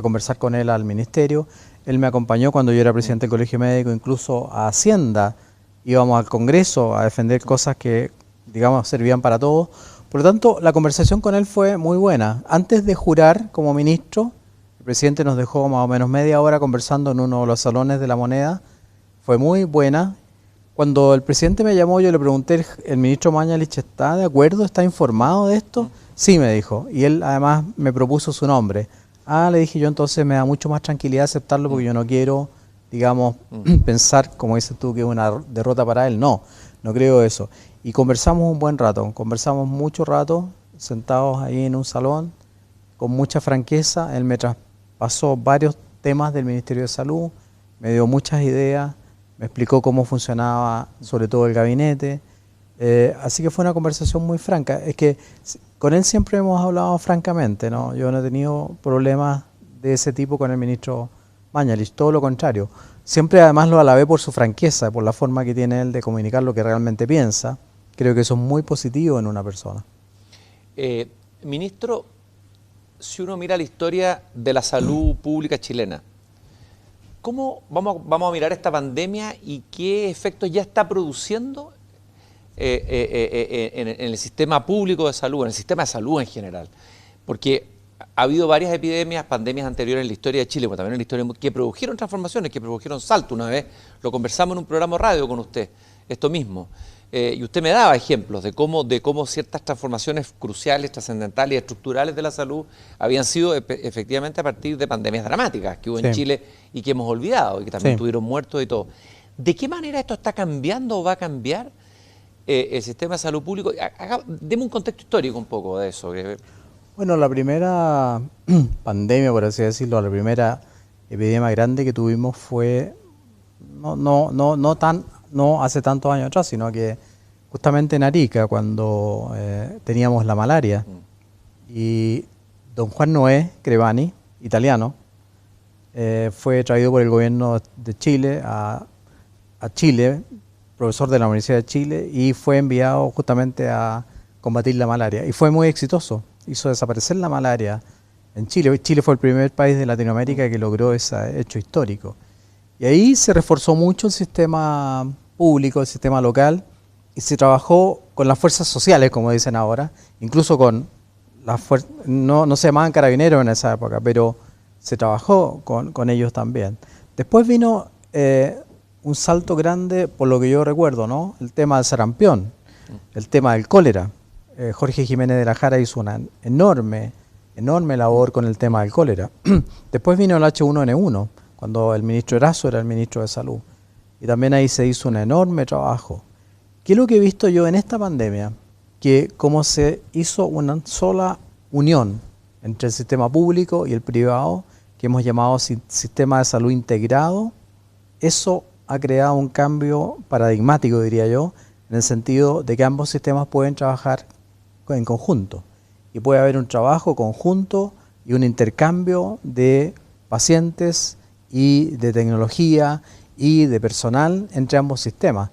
conversar con él al ministerio. Él me acompañó cuando yo era presidente del Colegio Médico, incluso a Hacienda, íbamos al Congreso a defender cosas que, digamos, servían para todos. Por lo tanto, la conversación con él fue muy buena. Antes de jurar como ministro, El presidente nos dejó más o menos media hora conversando en uno de los salones de la Moneda. Fue muy buena. Cuando el presidente me llamó, yo le pregunté, ¿el ministro Mañalich está de acuerdo? ¿Está informado de esto? Sí, me dijo. Y él además me propuso su nombre. Ah, le dije yo, entonces me da mucho más tranquilidad aceptarlo porque yo no quiero, digamos, pensar, como dices tú, que es una derrota para él. No, no creo eso. Y conversamos un buen rato, conversamos mucho rato, sentados ahí en un salón, con mucha franqueza. Él me traspasó varios temas del Ministerio de Salud, me dio muchas ideas, me explicó cómo funcionaba sobre todo el gabinete. Así que fue una conversación muy franca. Es que con él siempre hemos hablado francamente, ¿no? Yo no he tenido problemas de ese tipo con el ministro Mañalich, todo lo contrario. Siempre además lo alabé por su franqueza, por la forma que tiene él de comunicar lo que realmente piensa. Creo que eso es muy positivo en una persona. Ministro, si uno mira la historia de la salud pública chilena, ¿cómo vamos a mirar esta pandemia y qué efectos ya está produciendo en el sistema público de salud, en el sistema de salud en general? Porque ha habido varias epidemias, pandemias anteriores en la historia de Chile, pero también en la historia que produjeron transformaciones, que produjeron saltos. Una vez lo conversamos en un programa radio con usted, esto mismo. Y usted me daba ejemplos de cómo ciertas transformaciones cruciales, trascendentales y estructurales de la salud habían sido efectivamente a partir de pandemias dramáticas que hubo en Chile y que hemos olvidado y que también tuvieron muertos y todo. ¿De qué manera esto está cambiando o va a cambiar el sistema de salud público? Deme un contexto histórico un poco de eso. Bueno, la primera pandemia, por así decirlo, la primera epidemia grande que tuvimos fue no hace tantos años atrás, sino que justamente en Arica, cuando teníamos la malaria. Y don Juan Noé Crevani, italiano, fue traído por el gobierno de Chile a Chile, profesor de la Universidad de Chile, y fue enviado justamente a combatir la malaria. Y fue muy exitoso, hizo desaparecer la malaria en Chile. Chile fue el primer país de Latinoamérica que logró ese hecho histórico. Y ahí se reforzó mucho el sistema público, el sistema local, y se trabajó con las fuerzas sociales, como dicen ahora, incluso con las fuerzas, no se llamaban carabineros en esa época, pero se trabajó con ellos también. Después vino un salto grande, por lo que yo recuerdo, ¿no? El tema del sarampión, el tema del cólera. Jorge Jiménez de la Jara hizo una enorme labor con el tema del cólera. Después vino el H1N1, cuando el ministro Erazo era el ministro de Salud. Y también ahí se hizo un enorme trabajo. ¿Qué es lo que he visto yo en esta pandemia? Que como se hizo una sola unión entre el sistema público y el privado, que hemos llamado sistema de salud integrado, eso ha creado un cambio paradigmático, diría yo, en el sentido de que ambos sistemas pueden trabajar en conjunto. Y puede haber un trabajo conjunto y un intercambio de pacientes y de tecnología y de personal entre ambos sistemas.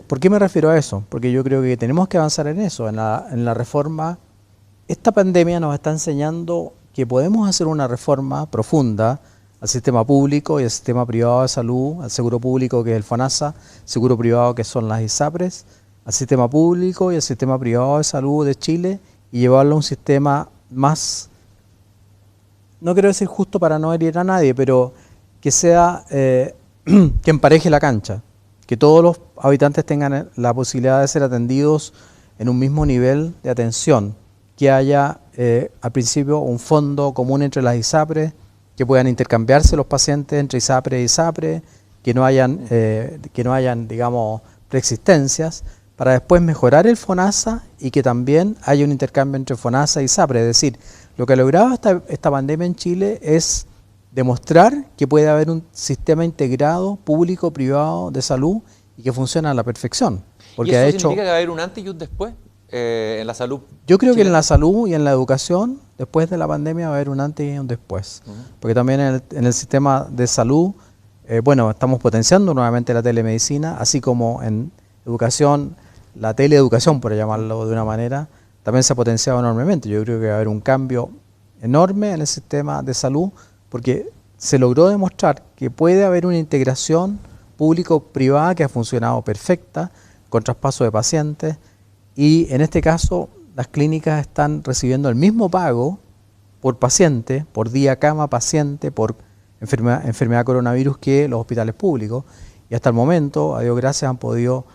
¿Por qué me refiero a eso? Porque yo creo que tenemos que avanzar en eso, en la reforma. Esta pandemia nos está enseñando que podemos hacer una reforma profunda al sistema público y al sistema privado de salud, al seguro público que es el FONASA, seguro privado que son las ISAPRES, al sistema público y al sistema privado de salud de Chile y llevarlo a un sistema más, no quiero decir justo para no herir a nadie, pero que sea, que empareje la cancha, que todos los habitantes tengan la posibilidad de ser atendidos en un mismo nivel de atención, que haya al principio un fondo común entre las ISAPRES, que puedan intercambiarse los pacientes entre ISAPRE y ISAPRE, que no hayan, digamos, preexistencias, para después mejorar el FONASA y que también haya un intercambio entre FONASA y ISAPRE. Es decir, lo que ha logrado esta pandemia en Chile es demostrar que puede haber un sistema integrado, público-privado de salud y que funciona a la perfección. Porque ¿Y eso significa que va a haber un antes y un después en la salud? Yo creo que en la salud y en la educación, después de la pandemia, va a haber un antes y un después. Porque también en el sistema de salud, bueno, estamos potenciando nuevamente la telemedicina, así como en educación, la teleeducación, por llamarlo de una manera, también se ha potenciado enormemente. Yo creo que va a haber un cambio enorme en el sistema de salud, porque se logró demostrar que puede haber una integración público-privada que ha funcionado perfecta, con traspaso de pacientes, y en este caso las clínicas están recibiendo el mismo pago por paciente, por día cama paciente, por enfermedad coronavirus que los hospitales públicos. Y hasta el momento, a Dios gracias, han podido,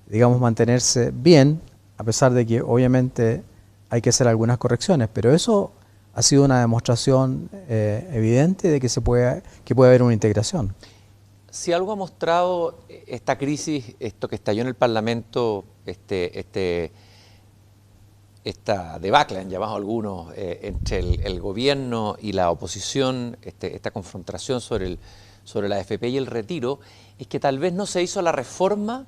digamos, mantenerse bien, a pesar de que obviamente hay que hacer algunas correcciones, pero eso ha sido una demostración evidente de que puede haber una integración. Si algo ha mostrado esta crisis, esto que estalló en el Parlamento, esta debacle, han llamado algunos, entre el gobierno y la oposición, esta confrontación sobre la AFP y el retiro, es que tal vez no se hizo la reforma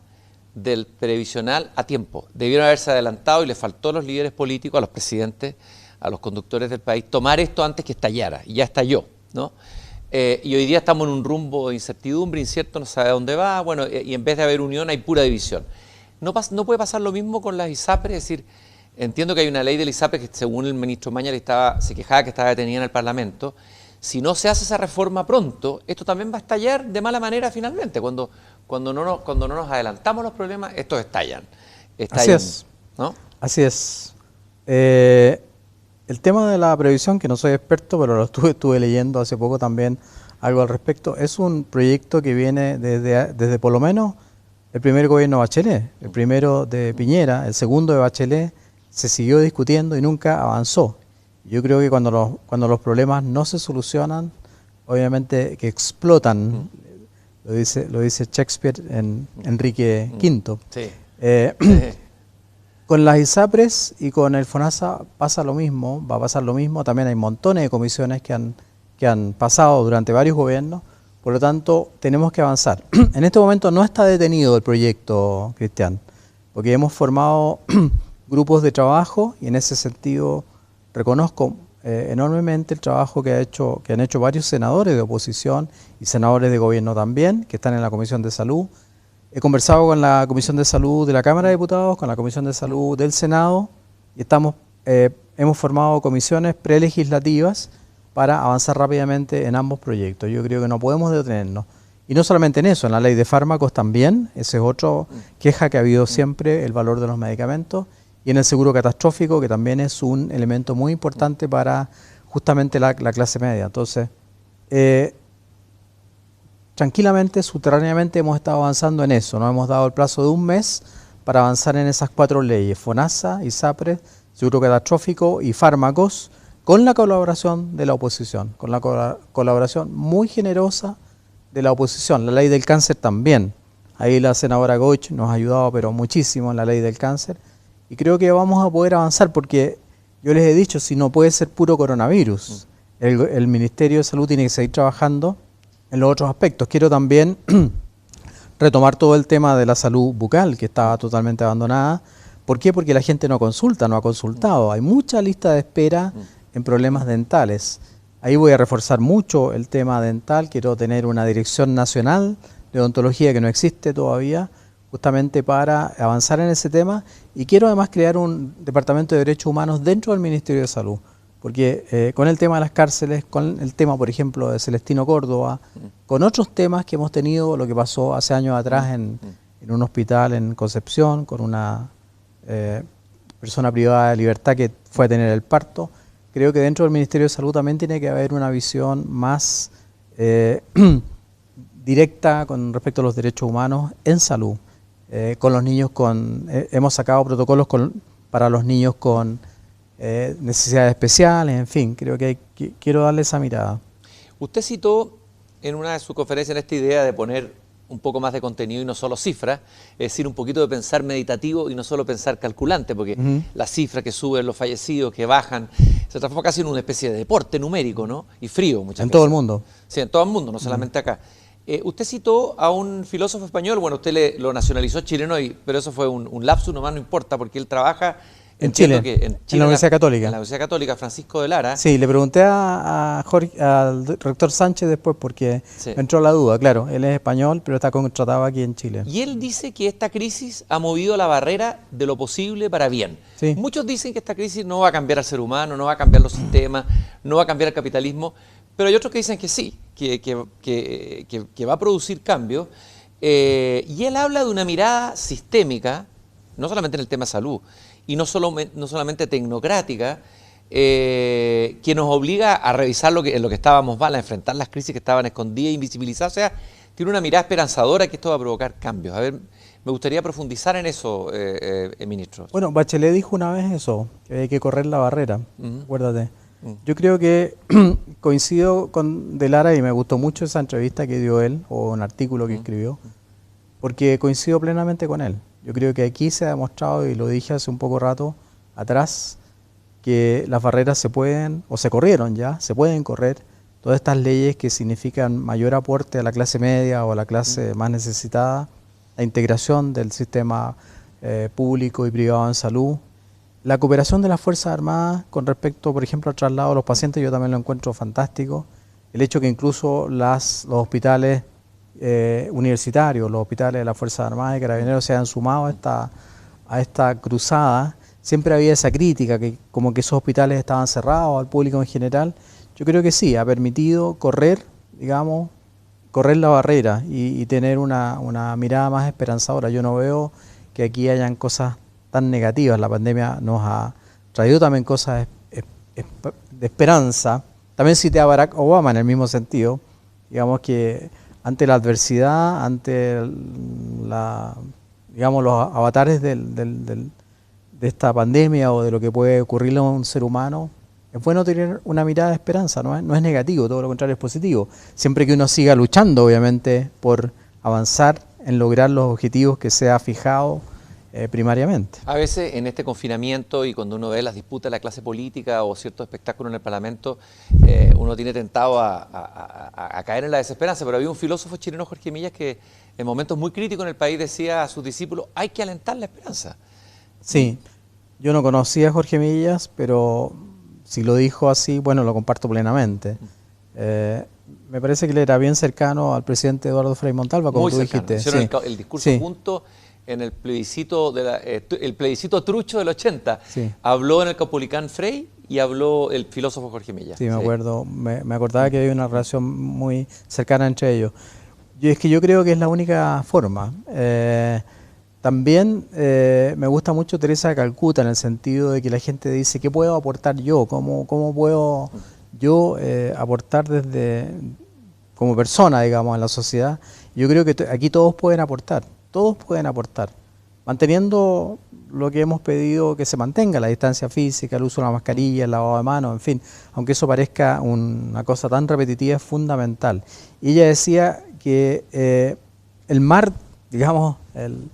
del previsional a tiempo. Debieron haberse adelantado y le faltó a los líderes políticos, a los presidentes, a los conductores del país, tomar esto antes que estallara, y ya estalló, ¿no? Y hoy día estamos en un rumbo de incertidumbre, incierto, no sabe a dónde va, bueno, y en vez de haber unión hay pura división. No puede pasar lo mismo con las ISAPRES, es decir, entiendo que hay una ley de la ISAPRE que según el ministro Mañalich se quejaba que estaba detenida en el Parlamento. Si no se hace esa reforma pronto, esto también va a estallar de mala manera finalmente. Cuando no nos adelantamos los problemas, estos estallan. Así es. ¿No? Así es. El tema de la previsión, que no soy experto, pero lo estuve leyendo hace poco también algo al respecto, es un proyecto que viene desde por lo menos el primer gobierno de Bachelet, el primero de Piñera, el segundo de Bachelet, se siguió discutiendo y nunca avanzó. Yo creo que cuando los problemas no se solucionan, obviamente que explotan, lo dice Shakespeare en Enrique V. Sí. Con las ISAPRES y con el FONASA pasa lo mismo, va a pasar lo mismo. También hay montones de comisiones que han pasado durante varios gobiernos, por lo tanto tenemos que avanzar. En este momento no está detenido el proyecto, Cristian, porque hemos formado grupos de trabajo y en ese sentido reconozco enormemente el trabajo que han hecho varios senadores de oposición y senadores de gobierno también, que están en la Comisión de Salud. He conversado con la Comisión de Salud de la Cámara de Diputados, con la Comisión de Salud del Senado y hemos formado comisiones prelegislativas para avanzar rápidamente en ambos proyectos. Yo creo que no podemos detenernos. Y no solamente en eso, en la ley de fármacos también, ese es otro queja que ha habido siempre, el valor de los medicamentos, y en el seguro catastrófico, que también es un elemento muy importante para justamente la clase media. Entonces, tranquilamente, subterráneamente hemos estado avanzando en eso. Nos hemos dado el plazo de un mes para avanzar en esas 4 leyes: FONASA, ISAPRES, seguro catastrófico y fármacos, con la colaboración de la oposición, con la colaboración muy generosa de la oposición. La ley del cáncer también. Ahí la senadora Goich nos ha ayudado, pero muchísimo, en la ley del cáncer. Y creo que vamos a poder avanzar porque yo les he dicho, si no puede ser puro coronavirus, el Ministerio de Salud tiene que seguir trabajando en los otros aspectos. Quiero también retomar todo el tema de la salud bucal, que estaba totalmente abandonada. ¿Por qué? Porque la gente no consulta, no ha consultado. Hay mucha lista de espera en problemas dentales. Ahí voy a reforzar mucho el tema dental. Quiero tener una dirección nacional de odontología que no existe todavía, justamente para avanzar en ese tema. Y quiero además crear un departamento de derechos humanos dentro del Ministerio de Salud. Porque con el tema de las cárceles, con el tema, por ejemplo, de Celestino Córdoba, con otros temas que hemos tenido, lo que pasó hace años atrás en un hospital en Concepción, con una persona privada de libertad que fue a tener el parto, creo que dentro del Ministerio de Salud también tiene que haber una visión más directa con respecto a los derechos humanos en salud. Con los niños hemos sacado protocolos para los niños con necesidades especiales, en fin, creo que quiero darle esa mirada. Usted citó en una de sus conferencias esta idea de poner un poco más de contenido y no solo cifras, es decir, un poquito de pensar meditativo y no solo pensar calculante, porque las cifras que suben, los fallecidos, que bajan, se transforma casi en una especie de deporte numérico, ¿no? Y frío muchas veces. En todo el mundo. Sí, en todo el mundo, no solamente acá. Usted citó a un filósofo español, bueno, usted lo nacionalizó chileno, pero eso fue un lapsus, nomás no importa, porque él trabaja en Chile, en la Universidad Católica. En la Universidad Católica, Francisco de Lara. Sí, le pregunté al rector Sánchez después porque me entró la duda. Claro, él es español, pero está contratado aquí en Chile. Y él dice que esta crisis ha movido la barrera de lo posible para bien. Sí. Muchos dicen que esta crisis no va a cambiar al ser humano, no va a cambiar los sistemas, no va a cambiar el capitalismo, pero hay otros que dicen que sí, que va a producir cambios. Y él habla de una mirada sistémica, no solamente en el tema salud, y no solamente tecnocrática, que nos obliga a revisar en lo que estábamos mal, a enfrentar las crisis que estaban escondidas, invisibilizadas. O sea, tiene una mirada esperanzadora que esto va a provocar cambios. A ver, me gustaría profundizar en eso, ministro. Bueno, Bachelet dijo una vez eso, que hay que correr la barrera, acuérdate. Yo creo que coincido con De Lara y me gustó mucho esa entrevista que dio él, o un artículo que escribió, porque coincido plenamente con él. Yo creo que aquí se ha demostrado, y lo dije hace un poco rato atrás, que las barreras se pueden, o se corrieron ya, se pueden correr. Todas estas leyes que significan mayor aporte a la clase media o a la clase más necesitada, la integración del sistema público y privado en salud, la cooperación de las Fuerzas Armadas con respecto, por ejemplo, al traslado de los pacientes, yo también lo encuentro fantástico. El hecho que incluso los hospitales universitarios, los hospitales de las Fuerzas Armadas y Carabineros se hayan sumado a esta cruzada. Siempre había esa crítica, que como que esos hospitales estaban cerrados al público en general. Yo creo que sí, ha permitido correr, digamos, correr la barrera y tener una mirada más esperanzadora. Yo no veo que aquí hayan cosas tan negativas. La pandemia nos ha traído también cosas de esperanza. También cité a Barack Obama en el mismo sentido. Digamos que ante la adversidad, ante digamos, los avatares de esta pandemia o de lo que puede ocurrirle a un ser humano, es bueno tener una mirada de esperanza, no es negativo, todo lo contrario es positivo. Siempre que uno siga luchando, obviamente, por avanzar en lograr los objetivos que se ha fijado primariamente. A veces en este confinamiento y cuando uno ve las disputas de la clase política o ciertos espectáculos en el Parlamento, uno tiene tentado a caer en la desesperanza, pero había un filósofo chileno, Jorge Millas, que en momentos muy críticos en el país decía a sus discípulos, hay que alentar la esperanza. Sí, yo no conocía a Jorge Millas, pero si lo dijo así, bueno, lo comparto plenamente. Me parece que él era bien cercano al presidente Eduardo Frei Montalva, como muy tú cercano. dijiste. Hicieron el discurso junto en el plebiscito el plebiscito trucho del 80. Sí. Habló en el Caupolicán Frei y habló el filósofo Jorge Millas. Sí, me acuerdo. Me acordaba que había una relación muy cercana entre ellos. Es que yo creo que es la única forma. También me gusta mucho Teresa de Calcuta en el sentido de que la gente dice, ¿qué puedo aportar yo? ¿Cómo puedo yo aportar como persona, digamos, en la sociedad? Yo creo que aquí todos pueden aportar, manteniendo lo que hemos pedido que se mantenga, la distancia física, el uso de la mascarilla, el lavado de manos, en fin, aunque eso parezca una cosa tan repetitiva, es fundamental. Y ella decía que el mar, digamos, el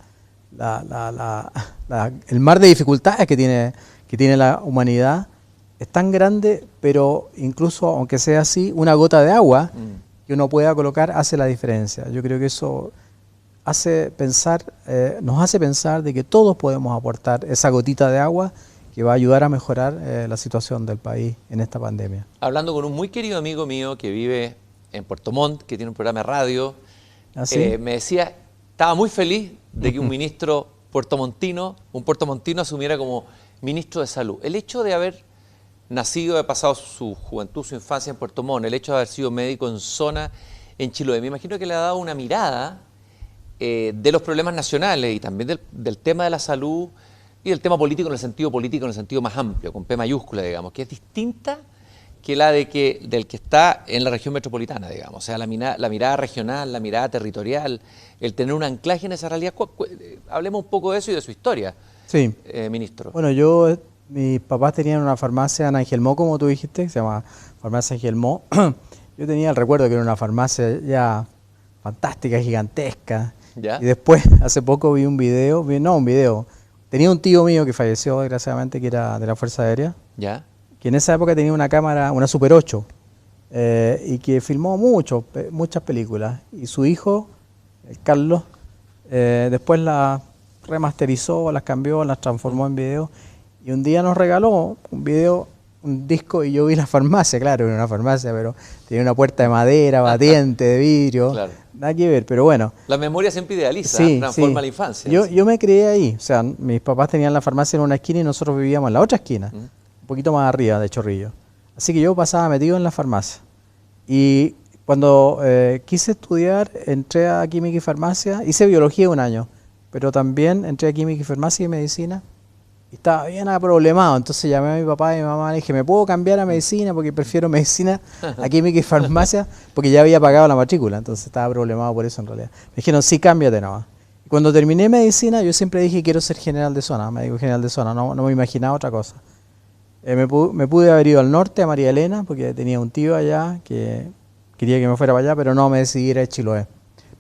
mar de dificultades que tiene la humanidad es tan grande, pero incluso aunque sea así, una gota de agua que uno pueda colocar hace la diferencia. Yo creo que eso nos hace pensar de que todos podemos aportar esa gotita de agua que va a ayudar a mejorar la situación del país en esta pandemia. Hablando con un muy querido amigo mío que vive en Puerto Montt, que tiene un programa de radio, me decía, estaba muy feliz de que un puertomontino asumiera como ministro de Salud. El hecho de haber nacido, de haber pasado su juventud, su infancia en Puerto Montt, el hecho de haber sido médico en zona en Chiloé, me imagino que le ha dado una mirada de los problemas nacionales y también del tema de la salud y del tema político en el sentido más amplio, con P mayúscula, digamos, que es distinta que la del que está en la región metropolitana, digamos. O sea, la mirada regional, la mirada territorial, el tener un anclaje en esa realidad. Hablemos un poco de eso y de su historia, sí. Ministro. Bueno, mis papás tenían una farmacia en Angelmó, como tú dijiste, que se llama Farmacia Angelmó. Yo tenía el recuerdo que era una farmacia ya fantástica, gigantesca. ¿Ya? Y después, hace poco vi un video. Tenía un tío mío que falleció, desgraciadamente, que era de la Fuerza Aérea. ¿Ya? Que en esa época tenía una cámara, una Super 8, y que filmó muchas películas. Y su hijo, el Carlos, después las remasterizó, las cambió, las transformó en video. Y un día nos regaló un disco, y yo vi la farmacia, claro, era una farmacia, pero tenía una puerta de madera, batiente, de vidrio, claro. Nada que ver, pero bueno. La memoria siempre idealiza, transforma la infancia. Yo me crié ahí, o sea, mis papás tenían la farmacia en una esquina y nosotros vivíamos en la otra esquina, un poquito más arriba de Chorrillo. Así que yo pasaba metido en la farmacia. Y cuando quise estudiar, entré a Química y Farmacia, hice biología un año, pero también entré a Química y Farmacia y Medicina. y estaba bien problemado. Entonces llamé a mi papá y mi mamá, le dije, ¿me puedo cambiar a medicina? Porque prefiero medicina a química y farmacia, porque ya había pagado la matrícula, entonces estaba problemado por eso en realidad. Me dijeron, sí, cámbiate nomás. Y cuando terminé medicina, yo siempre dije, quiero ser general de zona, médico general de zona, no me imaginaba otra cosa. Me pude haber ido al norte, a María Elena, porque tenía un tío allá que quería que me fuera para allá, pero no, me decidí ir a Chiloé.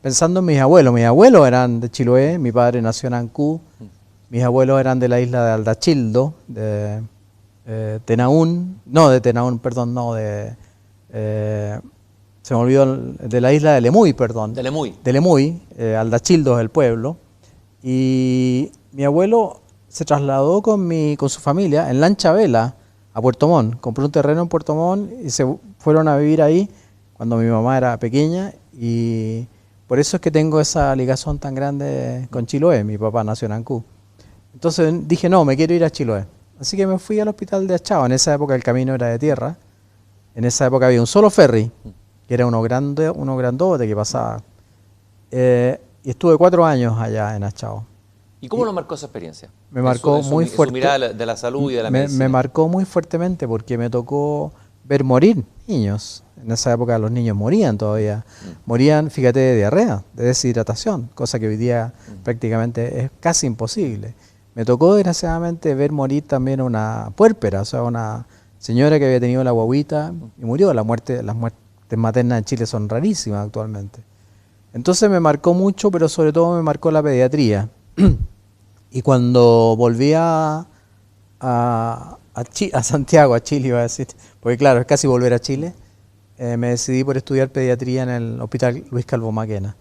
Pensando en mis abuelos eran de Chiloé, mi padre nació en Ancú, mis abuelos eran de la isla de Aldachildo, de Tenaún, no de Tenaún, perdón, no, se me olvidó, de la isla de Lemuy, perdón. De Lemuy. De Lemuy, Aldachildo es el pueblo, y mi abuelo se trasladó con su familia en lancha a vela a Puerto Montt, compró un terreno en Puerto Montt y se fueron a vivir ahí cuando mi mamá era pequeña, y por eso es que tengo esa ligazón tan grande con Chiloé. Mi papá nació en Ancú. Entonces dije, no, me quiero ir a Chiloé. Así que me fui al hospital de Achao. En esa época el camino era de tierra. En esa época había un solo ferry, que era uno grandote que pasaba. Y estuve 4 años allá en Achao. ¿Y cómo lo marcó esa experiencia? Me marcó muy fuerte. Su mirada de la salud y de la medicina. Me marcó muy fuertemente porque me tocó ver morir niños. En esa época los niños morían todavía. Morían, fíjate, de diarrea, de deshidratación, cosa que hoy día prácticamente es casi imposible. Me tocó desgraciadamente ver morir también una puérpera, o sea, una señora que había tenido la guaguita y murió. Las muertes maternas en Chile son rarísimas actualmente. Entonces me marcó mucho, pero sobre todo me marcó la pediatría. Y cuando volví a Santiago, a Chile iba a decir, porque claro, es casi volver a Chile, me decidí por estudiar pediatría en el Hospital Luis Calvo Maquena.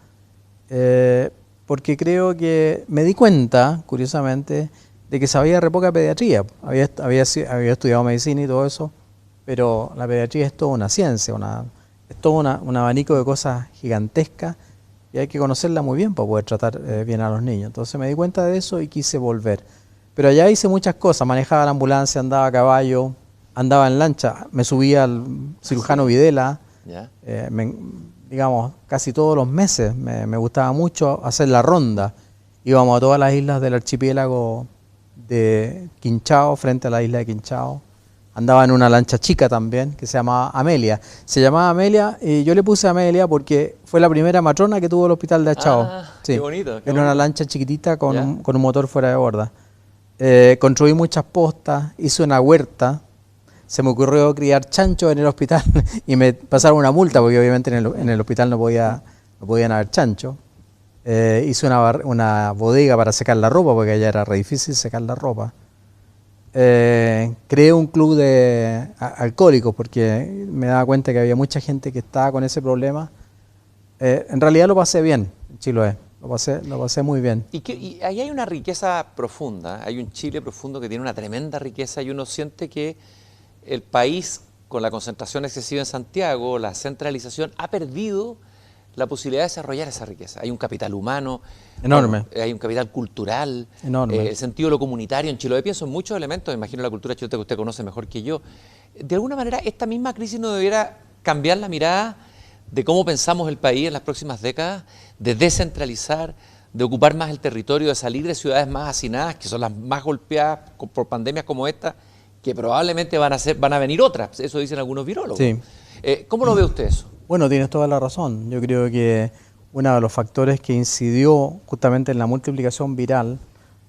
Porque creo que me di cuenta, curiosamente, de que sabía re poca pediatría. Había estudiado medicina y todo eso, pero la pediatría es toda una ciencia, es todo un abanico de cosas gigantescas y hay que conocerla muy bien para poder tratar bien a los niños. Entonces me di cuenta de eso y quise volver. Pero allá hice muchas cosas, manejaba la ambulancia, andaba a caballo, andaba en lancha, me subía al cirujano Videla, digamos, casi todos los meses. Me gustaba mucho hacer la ronda. Íbamos a todas las islas del archipiélago de Quinchao, frente a la isla de Quinchao. Andaba en una lancha chica también, que se llamaba Amelia. Se llamaba Amelia y yo le puse Amelia porque fue la primera matrona que tuvo el hospital de Achao. Sí. Qué bonito. Era una lancha chiquitita con un motor fuera de borda. Construí muchas postas, hice una huerta. Se me ocurrió criar chanchos en el hospital y me pasaron una multa porque obviamente en el hospital no podían haber chanchos. Hice una bodega para secar la ropa porque allá era re difícil secar la ropa. Creé un club de alcohólicos porque me daba cuenta que había mucha gente que estaba con ese problema. En realidad lo pasé bien en Chiloé, lo pasé muy bien. Y ahí hay una riqueza profunda, hay un Chile profundo que tiene una tremenda riqueza y uno siente que el país, con la concentración excesiva en Santiago, la centralización, ha perdido la posibilidad de desarrollar esa riqueza. Hay un capital humano enorme, hay un capital cultural, enorme. El sentido de lo comunitario. En Chiloé pienso en muchos elementos, imagino la cultura chilota que usted conoce mejor que yo. De alguna manera, esta misma crisis no debiera cambiar la mirada de cómo pensamos el país en las próximas décadas, de descentralizar, de ocupar más el territorio, de salir de ciudades más hacinadas, que son las más golpeadas por pandemias como esta, que probablemente van a venir otras, eso dicen algunos virólogos. Sí. ¿Cómo lo ve usted eso? Bueno, tienes toda la razón. Yo creo que uno de los factores que incidió justamente en la multiplicación viral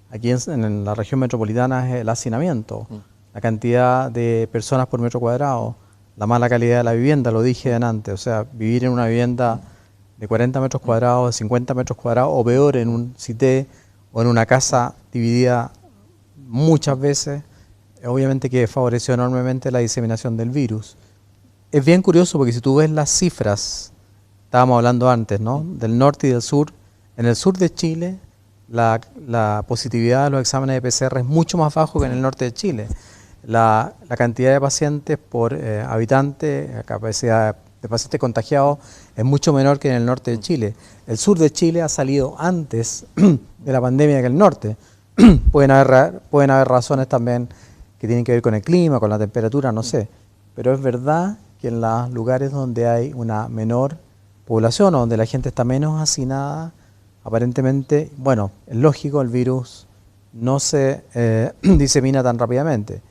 aquí en la región metropolitana es el hacinamiento, la cantidad de personas por metro cuadrado, la mala calidad de la vivienda, lo dije antes, o sea, vivir en una vivienda de 40 metros cuadrados, de 50 metros cuadrados, o peor, en un cité o en una casa dividida muchas veces, obviamente que favoreció enormemente la diseminación del virus. Es bien curioso porque si tú ves las cifras, estábamos hablando antes, ¿no?, del norte y del sur. En el sur de Chile la positividad de los exámenes de PCR es mucho más bajo que en el norte de Chile. La cantidad de pacientes por habitante, la capacidad de pacientes contagiados es mucho menor que en el norte de Chile. El sur de Chile ha salido antes de la pandemia que el norte. Pueden haber razones también que tienen que ver con el clima, con la temperatura, no sé. Pero es verdad que en los lugares donde hay una menor población o donde la gente está menos hacinada, aparentemente, bueno, es lógico, el virus no se disemina tan rápidamente.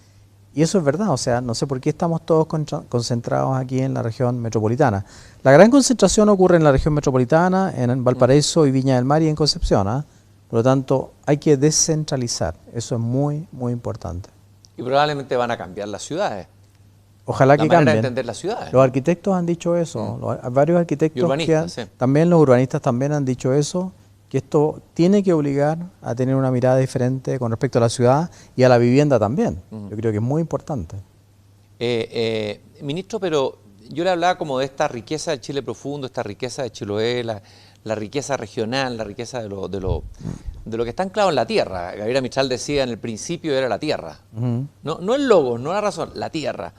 Y eso es verdad, o sea, no sé por qué estamos todos concentrados aquí en la región metropolitana. La gran concentración ocurre en la región metropolitana, en Valparaíso y Viña del Mar y en Concepción, ¿ah? Por lo tanto, hay que descentralizar, eso es muy, muy importante. Y probablemente van a cambiar las ciudades. Ojalá que La manera de cambien. entender las ciudades. Los arquitectos han dicho eso, varios arquitectos, Y urbanistas, sí. también los urbanistas también han dicho eso, que esto tiene que obligar a tener una mirada diferente con respecto a la ciudad y a la vivienda también. Yo creo que es muy importante. Ministro, pero yo le hablaba como de esta riqueza del Chile profundo, esta riqueza de Chiloé, la riqueza regional, la riqueza de lo que está anclado en la tierra. Gabriela Mistral decía en el principio era la tierra. No el logo, no la razón, la tierra.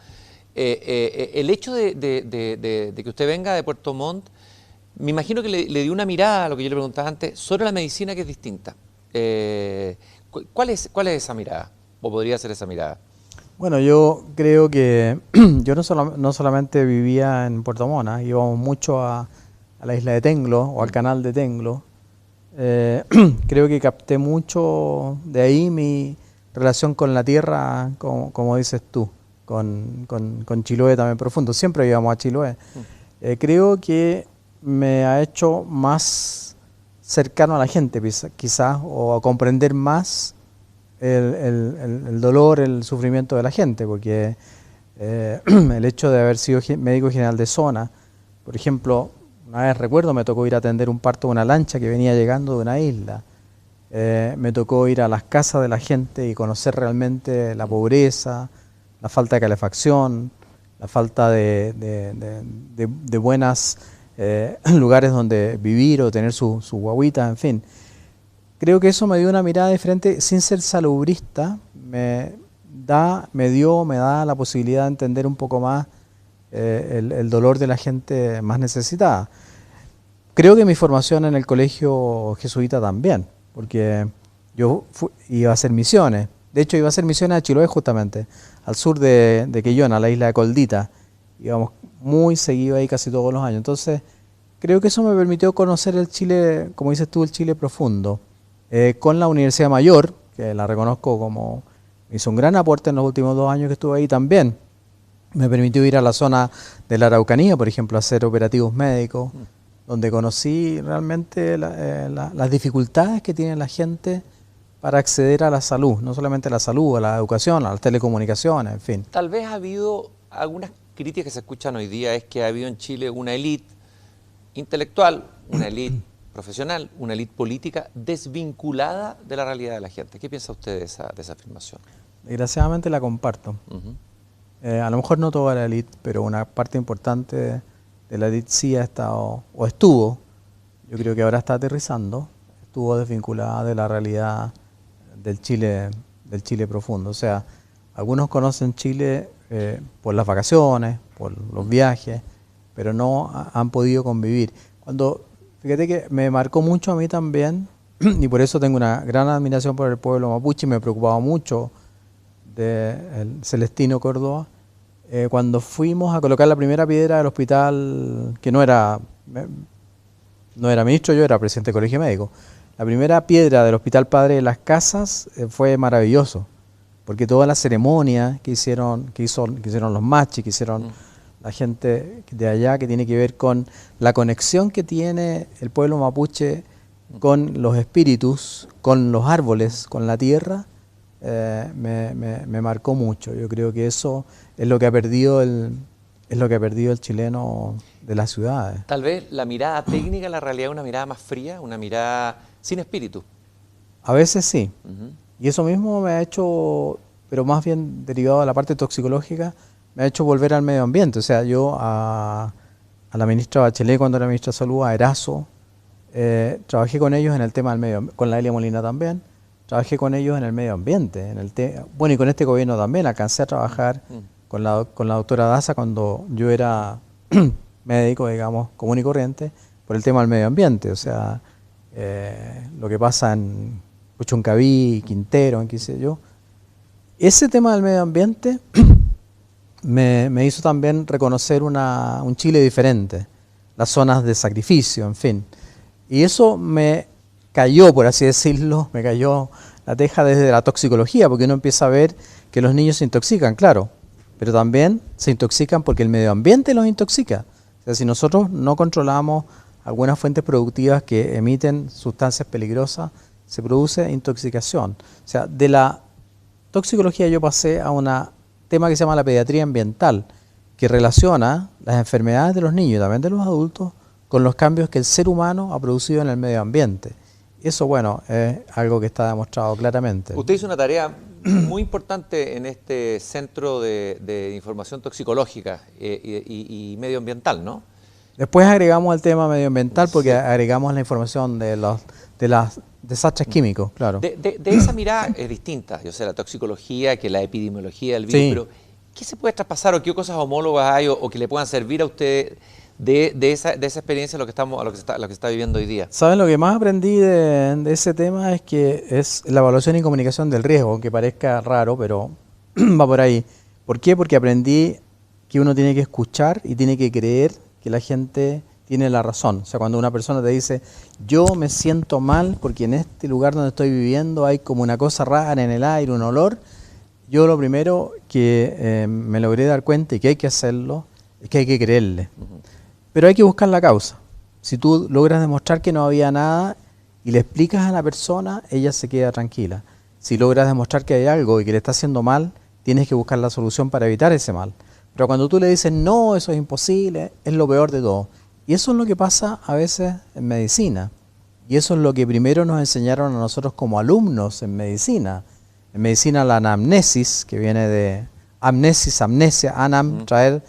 El hecho de que usted venga de Puerto Montt, me imagino que le dio una mirada a lo que yo le preguntaba antes sobre la medicina que es distinta. ¿Cuál es esa mirada? ¿O podría ser esa mirada? Bueno, yo creo que yo no solamente vivía en Puerto Montt, íbamos mucho a la isla de Tenglo o al canal de Tenglo. Creo que capté mucho de ahí mi relación con la tierra, como dices tú, con Chiloé también profundo. Siempre íbamos a Chiloé. Creo que me ha hecho más cercano a la gente, quizás, o a comprender más el dolor, el sufrimiento de la gente, porque el hecho de haber sido médico general de zona, por ejemplo, una vez recuerdo me tocó ir a atender un parto de una lancha que venía llegando de una isla. Me tocó ir a las casas de la gente y conocer realmente la pobreza, la falta de calefacción, la falta de buenas lugares donde vivir o tener su guagüita, en fin. Creo que eso me dio una mirada diferente, sin ser salubrista, me da la posibilidad de entender un poco más el dolor de la gente más necesitada. Creo que mi formación en el colegio jesuita también, porque yo iba a hacer misiones. De hecho, iba a hacer misiones a Chiloé justamente, al sur de Quillón, a la isla de Coldita. Íbamos muy seguido ahí casi todos los años. Entonces, creo que eso me permitió conocer el Chile, como dices tú, el Chile profundo. Con la Universidad Mayor, que la reconozco como hizo un gran aporte en los últimos 2 años que estuve ahí también. Me permitió ir a la zona de la Araucanía, por ejemplo, a hacer operativos médicos, donde conocí realmente las dificultades que tiene la gente para acceder a la salud, no solamente a la salud, a la educación, a las telecomunicaciones, en fin. Tal vez ha habido algunas críticas que se escuchan hoy día, es que ha habido en Chile una élite intelectual, una élite profesional, una élite política desvinculada de la realidad de la gente. ¿Qué piensa usted de esa afirmación? Desgraciadamente la comparto. A lo mejor no toda la élite, pero una parte importante de la élite sí ha estado, o estuvo, yo creo que ahora está aterrizando, estuvo desvinculada de la realidad del Chile profundo. O sea, algunos conocen Chile por las vacaciones, por los viajes, pero no han podido convivir. Fíjate que me marcó mucho a mí también, y por eso tengo una gran admiración por el pueblo mapuche, y me preocupaba mucho del Celestino Córdoba, cuando fuimos a colocar la primera piedra del hospital, que no era ministro, yo era presidente del colegio médico. La primera piedra del Hospital Padre de las Casas fue maravilloso, porque toda la ceremonia que hicieron los machis, que hicieron la gente de allá, que tiene que ver con la conexión que tiene el pueblo mapuche con los espíritus, con los árboles, con la tierra, me marcó mucho. Yo creo que eso es lo que ha perdido el chileno de las ciudades. Tal vez la mirada técnica en la realidad es una mirada más fría, una mirada sin espíritu. A veces sí. Y eso mismo me ha hecho, pero más bien derivado de la parte toxicológica, me ha hecho volver al medio ambiente. O sea, yo a la ministra Bachelet, cuando era ministra de Salud, a Erazo, trabajé con ellos en el tema del medio ambiente, con la Elia Molina también, trabajé con ellos en el medio ambiente. Bueno, y con este gobierno también, alcancé a trabajar con la doctora Daza cuando yo era médico, digamos, común y corriente, por el tema del medio ambiente. O sea, lo que pasa en Puchuncaví, Quintero, en qué sé yo. Ese tema del medio ambiente me hizo también reconocer un Chile diferente, las zonas de sacrificio, en fin. Y eso me cayó, por así decirlo, me cayó la teja desde la toxicología, porque uno empieza a ver que los niños se intoxican, claro, pero también se intoxican porque el medio ambiente los intoxica. O sea, si nosotros no controlamos algunas fuentes productivas que emiten sustancias peligrosas, se produce intoxicación. O sea, de la toxicología yo pasé a un tema que se llama la pediatría ambiental, que relaciona las enfermedades de los niños y también de los adultos con los cambios que el ser humano ha producido en el medio ambiente. Eso, bueno, es algo que está demostrado claramente. Usted hizo una tarea muy importante en este centro de información toxicológica y medioambiental, ¿no? Después agregamos el tema medioambiental porque agregamos la información de los desastres químicos, claro. De esa mirada es distinta, yo sé, la toxicología, que la epidemiología del virus, pero ¿qué se puede traspasar o qué cosas homólogas hay o que le puedan servir a usted de esa experiencia a lo que está viviendo hoy día? ¿Sabes? Lo que más aprendí de ese tema es que es la evaluación y comunicación del riesgo, aunque parezca raro, pero va por ahí. ¿Por qué? Porque aprendí que uno tiene que escuchar y tiene que creer que la gente tiene la razón. O sea, cuando una persona te dice, yo me siento mal porque en este lugar donde estoy viviendo hay como una cosa rara en el aire, un olor, yo lo primero que me logré dar cuenta y que hay que hacerlo es que hay que creerle. Pero hay que buscar la causa. Si tú logras demostrar que no había nada y le explicas a la persona, ella se queda tranquila. Si logras demostrar que hay algo y que le está haciendo mal, tienes que buscar la solución para evitar ese mal. Pero cuando tú le dices, no, eso es imposible, es lo peor de todo. Y eso es lo que pasa a veces en medicina. Y eso es lo que primero nos enseñaron a nosotros como alumnos en medicina. En medicina la anamnesis, que viene de amnesis, amnesia, anam, traer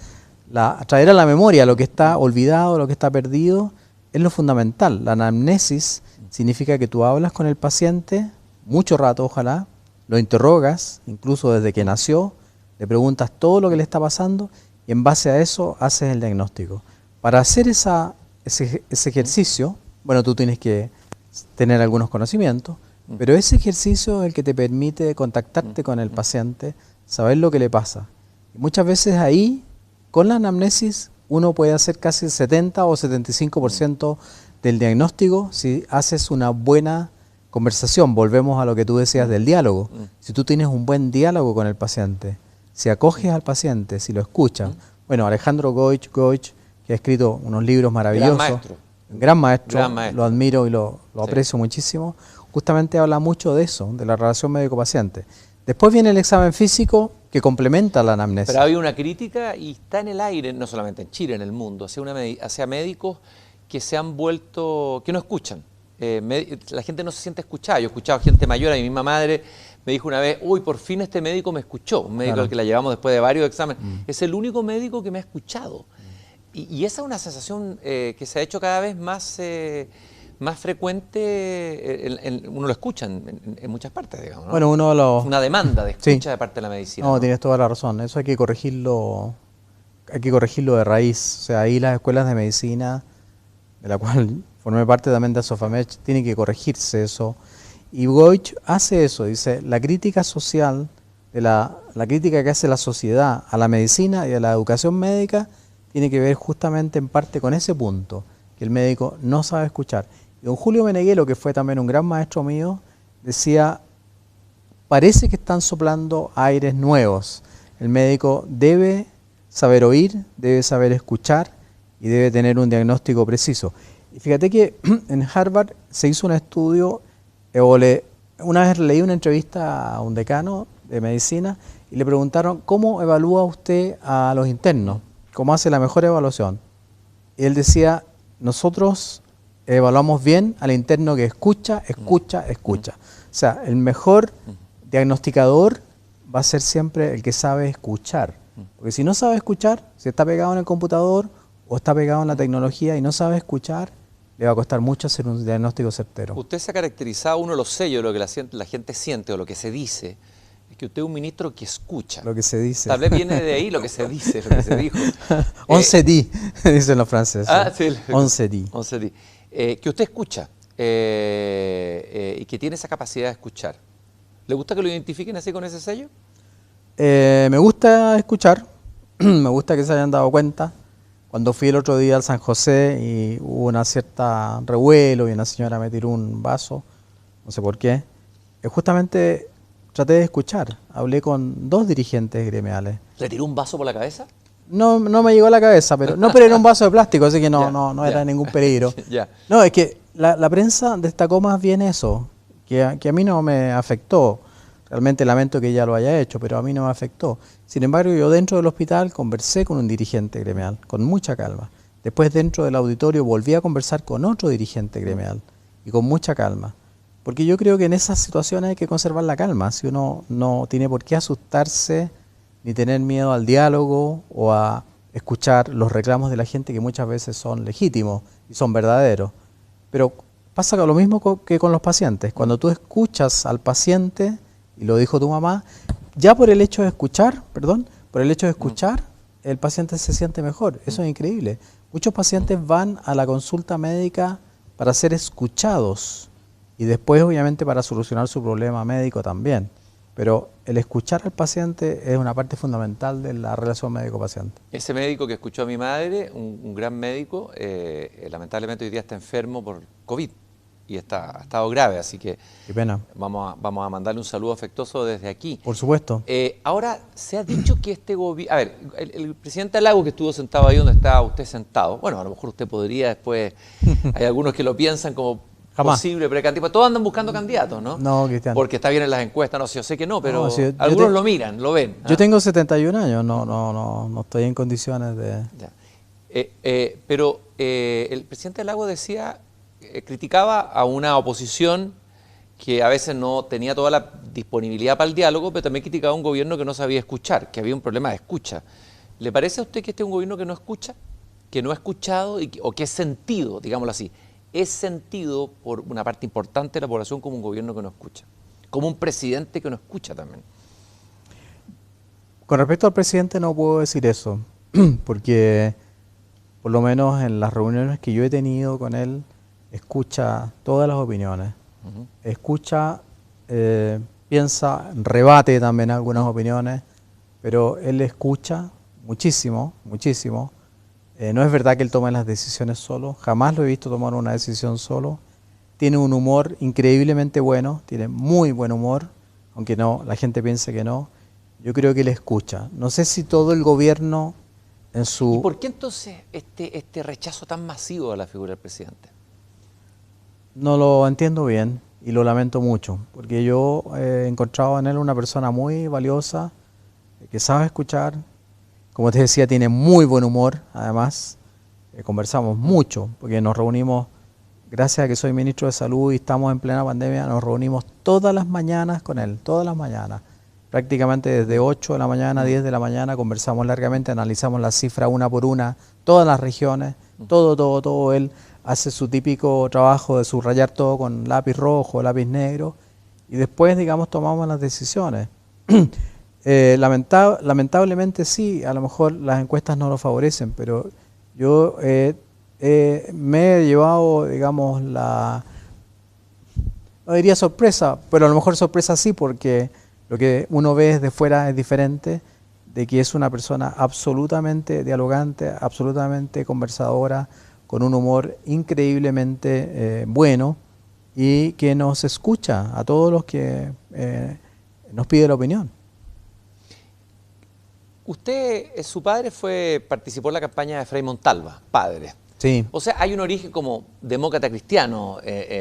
a la memoria lo que está olvidado, lo que está perdido, es lo fundamental. La anamnesis significa que tú hablas con el paciente, mucho rato ojalá, lo interrogas, incluso desde que nació, le preguntas todo lo que le está pasando y en base a eso haces el diagnóstico. Para hacer ese ejercicio, bueno, tú tienes que tener algunos conocimientos, pero ese ejercicio es el que te permite contactarte con el paciente, saber lo que le pasa. Y muchas veces ahí, con la anamnesis, uno puede hacer casi el 70 o 75% del diagnóstico si haces una buena conversación. Volvemos a lo que tú decías del diálogo. Si tú tienes un buen diálogo con el paciente, si acoges al paciente, si lo escuchas. Bueno, Alejandro Goich, que ha escrito unos libros maravillosos. Gran maestro, lo admiro y lo aprecio muchísimo. Justamente habla mucho de eso, de la relación médico-paciente. Después viene el examen físico que complementa la anamnesis. Pero había una crítica y está en el aire, no solamente en Chile, en el mundo, hacia médicos que se han vuelto, que no escuchan. La gente no se siente escuchada. Yo he escuchado gente mayor, a mi misma madre me dijo una vez, uy, por fin este médico me escuchó, un médico al que la llevamos después de varios exámenes. Es el único médico que me ha escuchado. Y esa es una sensación que se ha hecho cada vez más frecuente, uno lo escucha en muchas partes, digamos, ¿no? Bueno, una demanda de escucha de parte de la medicina. No, tienes toda la razón. Eso hay que corregirlo de raíz. O sea, ahí las escuelas de medicina, de la cual formé parte también de Sofamech, tiene que corregirse eso. Y Goich hace eso, dice, la crítica social, la crítica que hace la sociedad a la medicina y a la educación médica, tiene que ver justamente en parte con ese punto, que el médico no sabe escuchar. Y don Julio Meneghelo, que fue también un gran maestro mío, decía, parece que están soplando aires nuevos. El médico debe saber oír, debe saber escuchar y debe tener un diagnóstico preciso. Y fíjate que en Harvard se hizo un estudio, una vez leí una entrevista a un decano de medicina y le preguntaron, ¿cómo evalúa usted a los internos? ¿Cómo hace la mejor evaluación? Y él decía, nosotros evaluamos bien al interno que escucha. O sea, el mejor diagnosticador va a ser siempre el que sabe escuchar. Porque si no sabe escuchar, si está pegado en el computador o está pegado en la tecnología y no sabe escuchar, le va a costar mucho hacer un diagnóstico certero. Usted se ha caracterizado, uno de los sellos de lo que la gente siente o lo que se dice, es que usted es un ministro que escucha. Lo que se dice. Tal vez viene de ahí lo que se dice, lo que se dijo. On-se dit, dicen los franceses. Sí. On-se dit. Que usted escucha y que tiene esa capacidad de escuchar. ¿Le gusta que lo identifiquen así con ese sello? Me gusta escuchar, me gusta que se hayan dado cuenta. Cuando fui el otro día al San José y hubo una cierta revuelo y una señora me tiró un vaso, no sé por qué, justamente traté de escuchar. Hablé con 2 dirigentes gremiales. ¿Le tiró un vaso por la cabeza? No, no me llegó a la cabeza, pero era un vaso de plástico, así que Ya, no ya. era ningún peligro. Ya. No, es que la prensa destacó más bien eso, que a mí no me afectó. Realmente lamento que ella lo haya hecho, pero a mí no me afectó. Sin embargo, yo dentro del hospital conversé con un dirigente gremial, con mucha calma. Después dentro del auditorio volví a conversar con otro dirigente gremial y con mucha calma. Porque yo creo que en esas situaciones hay que conservar la calma. Si uno no tiene por qué asustarse ni tener miedo al diálogo o a escuchar los reclamos de la gente que muchas veces son legítimos y son verdaderos. Pero pasa lo mismo que con los pacientes. Cuando tú escuchas al paciente, y lo dijo tu mamá, ya por el hecho de escuchar, el paciente se siente mejor. Eso es increíble. Muchos pacientes van a la consulta médica para ser escuchados y después obviamente para solucionar su problema médico también. Pero el escuchar al paciente es una parte fundamental de la relación médico-paciente. Ese médico que escuchó a mi madre, un gran médico, lamentablemente hoy día está enfermo por COVID y ha estado grave, así que Qué pena. vamos a mandarle un saludo afectuoso desde aquí. Por supuesto. Ahora, se ha dicho que este gobierno... A ver, el presidente Lagos, que estuvo sentado ahí donde estaba usted sentado, bueno, a lo mejor usted podría después... Hay algunos que lo piensan como Jamás. posible precandidato. Todos andan buscando candidatos, ¿no? No, Cristian. Porque está bien en las encuestas, no sé, yo sé que no, pero No, si algunos lo miran, lo ven. Yo tengo 71 años, no estoy en condiciones de... Ya. Pero el presidente Lagos decía, criticaba a una oposición que a veces no tenía toda la disponibilidad para el diálogo, pero también criticaba a un gobierno que no sabía escuchar, que había un problema de escucha. ¿Le parece a usted que este es un gobierno que no escucha, que no ha escuchado o que es sentido, digámoslo así, es sentido por una parte importante de la población como un gobierno que no escucha, como un presidente que no escucha también? Con respecto al presidente no puedo decir eso, porque por lo menos en las reuniones que yo he tenido con él, escucha todas las opiniones, escucha, piensa, rebate también algunas opiniones, pero él escucha muchísimo, muchísimo. No es verdad que él tome las decisiones solo, jamás lo he visto tomar una decisión solo. Tiene un humor increíblemente bueno, tiene muy buen humor, aunque no, la gente piensa que no. Yo creo que él escucha. No sé si todo el gobierno en su... ¿Y por qué entonces este rechazo tan masivo a la figura del presidente? No lo entiendo bien y lo lamento mucho, porque yo he encontrado en él una persona muy valiosa, que sabe escuchar. Como te decía, tiene muy buen humor, además. Conversamos mucho, porque nos reunimos, gracias a que soy ministro de Salud y estamos en plena pandemia, nos reunimos todas las mañanas con él, todas las mañanas. Prácticamente desde 8 de la mañana a 10 de la mañana conversamos largamente, analizamos las cifras una por una, todas las regiones, todo. Él hace su típico trabajo de subrayar todo con lápiz rojo, lápiz negro, y después, digamos, tomamos las decisiones. Lamentablemente sí, a lo mejor las encuestas no lo favorecen, pero yo me he llevado, digamos, no diría sorpresa, pero a lo mejor sorpresa sí, porque lo que uno ve desde fuera es diferente, de que es una persona absolutamente dialogante, absolutamente conversadora, con un humor increíblemente bueno y que nos escucha a todos los que nos pide la opinión. Usted, su padre participó en la campaña de Frei Montalva, padre. Sí. O sea, hay un origen como demócrata cristiano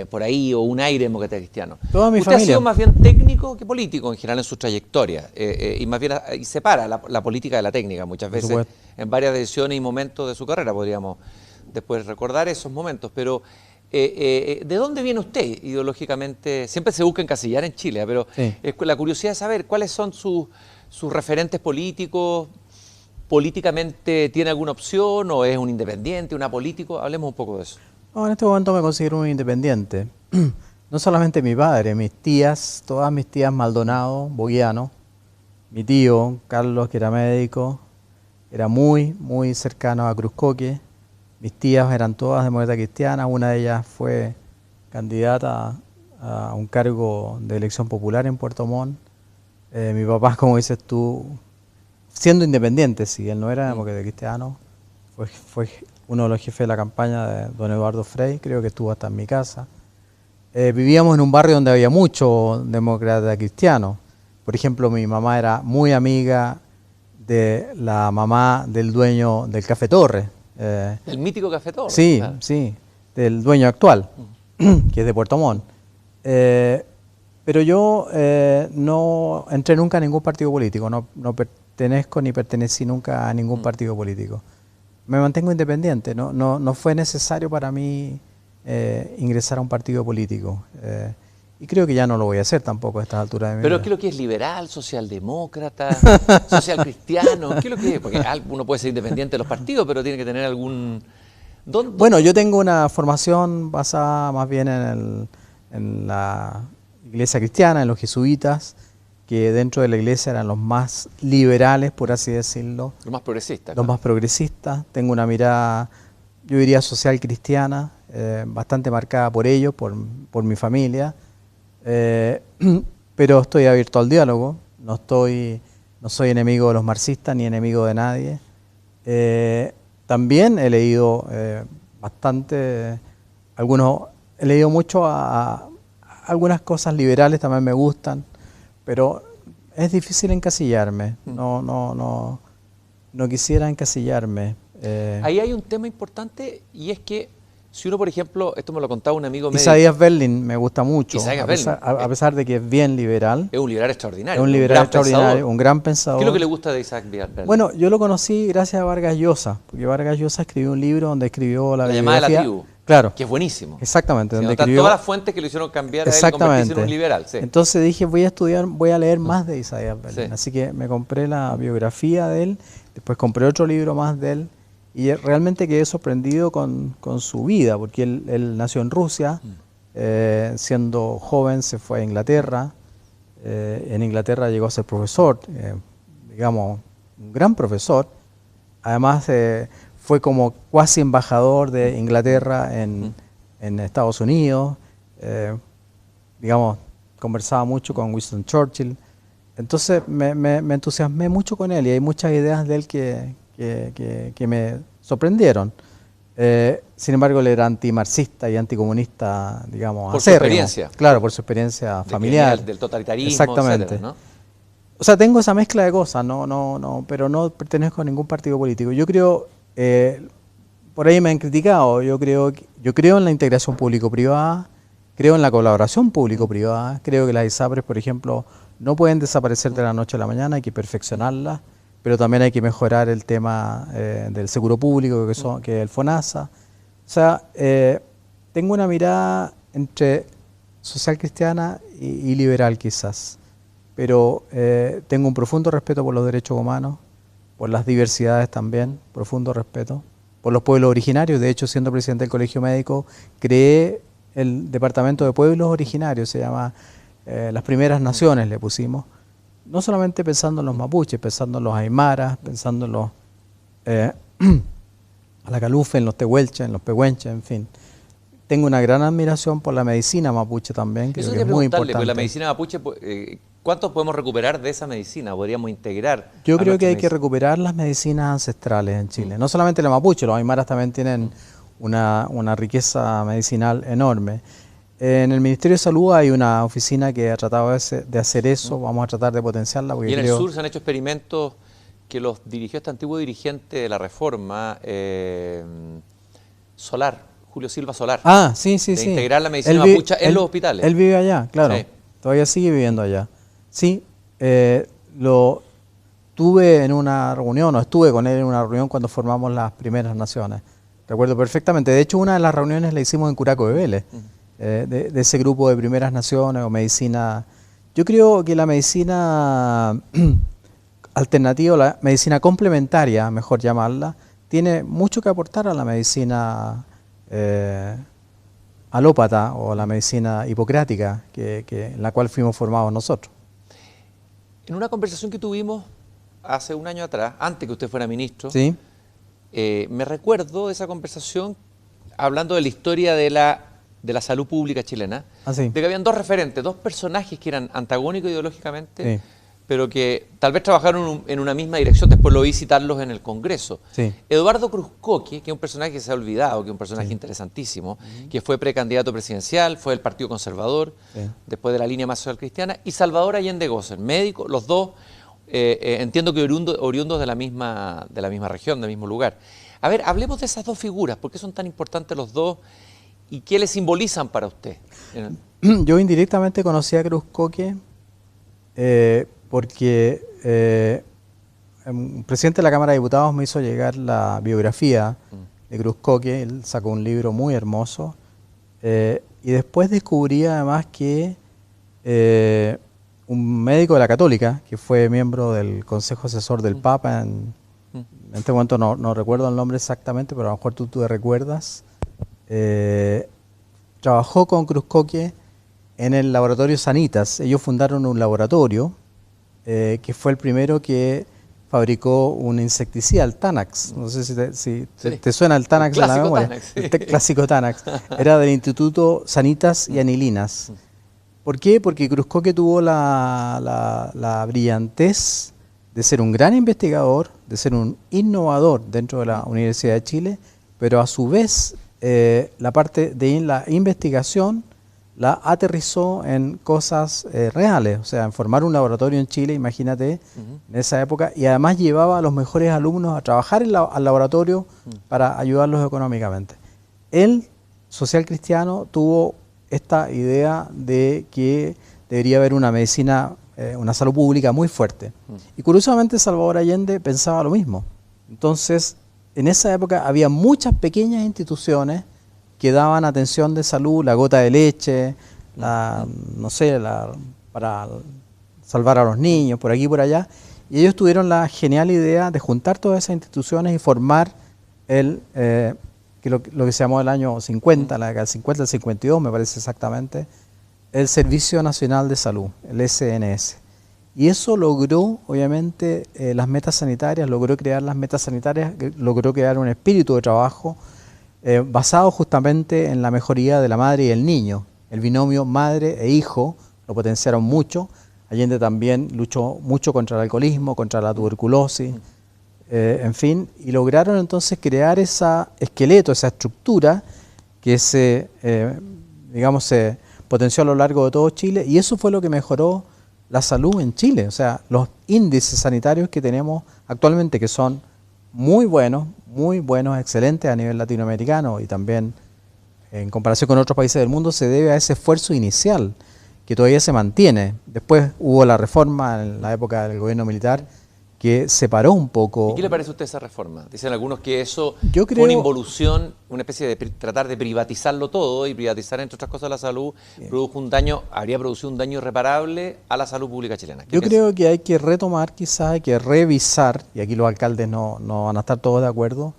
por ahí, o un aire demócrata cristiano. Toda mi Usted familia. ha sido más bien técnico que político en general en su trayectoria, y más bien separa la política de la técnica muchas veces en varias decisiones y momentos de su carrera. Podríamos después recordar esos momentos, pero ¿de dónde viene usted ideológicamente? Siempre se busca encasillar en Chile, pero Sí. la curiosidad de saber cuáles son sus referentes políticos. ¿Políticamente tiene alguna opción o es un independiente, un apolítico? Hablemos un poco de eso. No, en este momento me considero un independiente. No solamente mi padre, mis tías, todas mis tías Maldonado, Boguiano, mi tío Carlos, que era médico, era muy cercano a Cruzcoque. Mis tías eran todas demócratas cristianas, una de ellas fue candidata a un cargo de elección popular en Puerto Montt. Mi papá, como dices tú, siendo independiente, sí, él no era demócrata cristiano, fue uno de los jefes de la campaña de don Eduardo Frei, creo que estuvo hasta en mi casa. vivíamos en un barrio donde había mucho demócrata cristiano. Por ejemplo, mi mamá era muy amiga de la mamá del dueño del Café Torre. El mítico Café Torre. Sí, Claro. sí, del dueño actual, que es de Puerto Montt. Pero yo no entré nunca a ningún partido político, no pertenezco ni pertenecí nunca a ningún partido político. Me mantengo independiente, no fue necesario para mí ingresar a un partido político. Y creo que ya no lo voy a hacer tampoco a estas alturas de mi Pero vida. ¿qué es lo que es liberal, socialdemócrata, social cristiano? ¿Qué es lo que es? Porque uno puede ser independiente de los partidos, pero tiene que tener algún... Bueno, yo tengo una formación basada más bien en la iglesia cristiana, en los jesuitas, que dentro de la iglesia eran los más liberales, por así decirlo. Lo más progresista. Los más progresistas. Tengo una mirada, yo diría, social cristiana, bastante marcada por ellos, por mi familia. Pero estoy abierto al diálogo, no soy enemigo de los marxistas ni enemigo de nadie. También he leído bastante, he leído mucho a algunas cosas liberales, también me gustan, pero es difícil encasillarme, no quisiera encasillarme. Ahí hay un tema importante y es que si uno, por ejemplo, esto me lo contaba un amigo médico. Isaías Berlin me gusta mucho, Isaías a pesar de que es bien liberal. Es un liberal extraordinario. Es un liberal extraordinario, un gran pensador. ¿Qué es lo que le gusta de Isaac Berlin? Bueno, yo lo conocí gracias a Vargas Llosa, porque Vargas Llosa escribió un libro donde escribió la llamada de la tribu. Claro. Que es buenísimo. Exactamente. Donde escribió todas las fuentes que lo hicieron cambiar a él y convertirse en un liberal. Sí. Entonces dije, voy a leer más de Isaías Berlin. Sí. Así que me compré la biografía de él, después compré otro libro más de él, y realmente quedé sorprendido con su vida, porque él nació en Rusia, siendo joven se fue a Inglaterra, en Inglaterra llegó a ser profesor, digamos, un gran profesor, además fue como cuasi embajador de Inglaterra en Estados Unidos, digamos, conversaba mucho con Winston Churchill, entonces me entusiasmé mucho con él y hay muchas ideas de él que me sorprendieron. Sin embargo, él era antimarxista y anticomunista, digamos, por su experiencia. Claro, por su experiencia familiar. Del totalitarismo, exactamente. etcétera, ¿no? O sea, tengo esa mezcla de cosas, pero no pertenezco a ningún partido político. Yo creo, por ahí me han criticado, yo creo en la integración público-privada, creo en la colaboración público-privada, creo que las ISAPRES, por ejemplo, no pueden desaparecer de la noche a la mañana, hay que perfeccionarlas, pero también hay que mejorar el tema del seguro público, que es el FONASA. O sea, tengo una mirada entre social cristiana y liberal quizás, pero tengo un profundo respeto por los derechos humanos, por las diversidades también, profundo respeto, por los pueblos originarios. De hecho, siendo presidente del Colegio Médico, creé el Departamento de Pueblos Originarios, se llama Las Primeras Naciones, le pusimos. No solamente pensando en los mapuches, pensando en los aymaras, pensando en los alacalufe, en los tehuelches, en los pehuenches, en fin. Tengo una gran admiración por la medicina mapuche también, que es muy importante. Porque la medicina mapuche, ¿cuántos podemos recuperar de esa medicina? ¿Podríamos integrar? Yo creo que hay que recuperar las medicinas ancestrales en Chile. No solamente la mapuche, los aymaras también tienen una riqueza medicinal enorme. En el Ministerio de Salud hay una oficina que ha tratado de hacer eso, vamos a tratar de potenciarla. Y en el sur se han hecho experimentos que los dirigió este antiguo dirigente de la Reforma, Solar, Julio Silva Solar. Ah, sí. De integrar la medicina mapuche en los hospitales. Él vive allá, claro, sí. Todavía sigue viviendo allá. Sí, lo tuve en una reunión, o estuve con él en una reunión cuando formamos las Primeras Naciones. Recuerdo perfectamente, de hecho una de las reuniones la hicimos en Curaco de Vélez. De ese grupo de Primeras Naciones o medicina. Yo creo que la medicina alternativa, la medicina complementaria, mejor llamarla, tiene mucho que aportar a la medicina alópata o la medicina hipocrática en la cual fuimos formados nosotros. En una conversación que tuvimos hace un año atrás, antes que usted fuera ministro, ¿sí? Me recuerdo de esa conversación hablando de la historia de la salud pública chilena, de que habían dos referentes, dos personajes que eran antagónicos ideológicamente, pero que tal vez trabajaron en una misma dirección, después lo vi citarlos en el Congreso. Sí. Eduardo Cruzcoque, que es un personaje que se ha olvidado, que es un personaje interesantísimo, que fue precandidato presidencial, fue del Partido Conservador, después de la línea más social cristiana, y Salvador Allende Gossen, médico, los dos, entiendo que oriundos de la misma región, del mismo lugar. A ver, hablemos de esas dos figuras, ¿por qué son tan importantes los dos y qué les simbolizan para usted? Yo indirectamente conocí a Cruzcoque porque un presidente de la Cámara de Diputados me hizo llegar la biografía de Cruzcoque. Él sacó un libro muy hermoso y después descubrí además que un médico de la Católica, que fue miembro del Consejo Asesor del Papa, en este momento no recuerdo el nombre exactamente, pero a lo mejor tú te recuerdas, trabajó con Cruzcoque en el laboratorio Sanitas. Ellos fundaron un laboratorio que fue el primero que fabricó un insecticida, el Tanax. No sé si te suena el Tanax en la memoria. Tanax, sí. El clásico Tanax. Era del Instituto Sanitas y Anilinas. ¿Por qué? Porque Cruzcoque tuvo la brillantez de ser un gran investigador, de ser un innovador dentro de la Universidad de Chile, pero a su vez la parte de la investigación la aterrizó en cosas reales, o sea, en formar un laboratorio en Chile, imagínate, en esa época, y además llevaba a los mejores alumnos a trabajar al laboratorio para ayudarlos económicamente. Él, social cristiano, tuvo esta idea de que debería haber una medicina, una salud pública muy fuerte. Y curiosamente Salvador Allende pensaba lo mismo. Entonces, en esa época había muchas pequeñas instituciones que daban atención de salud, la gota de leche, no sé, para salvar a los niños, por aquí y por allá. Y ellos tuvieron la genial idea de juntar todas esas instituciones y formar lo que se llamó el año 50, la década del 50, el 52 me parece exactamente, el Servicio Nacional de Salud, el SNS. Y eso logró, obviamente, las metas sanitarias, logró crear las metas sanitarias, logró crear un espíritu de trabajo basado justamente en la mejoría de la madre y el niño. El binomio madre e hijo lo potenciaron mucho. Allende también luchó mucho contra el alcoholismo, contra la tuberculosis, en fin, y lograron entonces crear ese esqueleto, esa estructura que se potenció a lo largo de todo Chile, y eso fue lo que mejoró la salud en Chile. O sea, los índices sanitarios que tenemos actualmente, que son muy buenos, excelentes a nivel latinoamericano y también en comparación con otros países del mundo, se debe a ese esfuerzo inicial que todavía se mantiene. Después hubo la reforma en la época del gobierno militar que separó un poco. ¿Y qué le parece a usted esa reforma? Dicen algunos que eso Yo fue creo, una involución, una especie de tratar de privatizarlo todo, y privatizar, entre otras cosas, la salud, produjo un daño, habría producido un daño irreparable a la salud pública chilena. Yo creo que hay que retomar, quizás hay que revisar, y aquí los alcaldes no van a estar todos de acuerdo,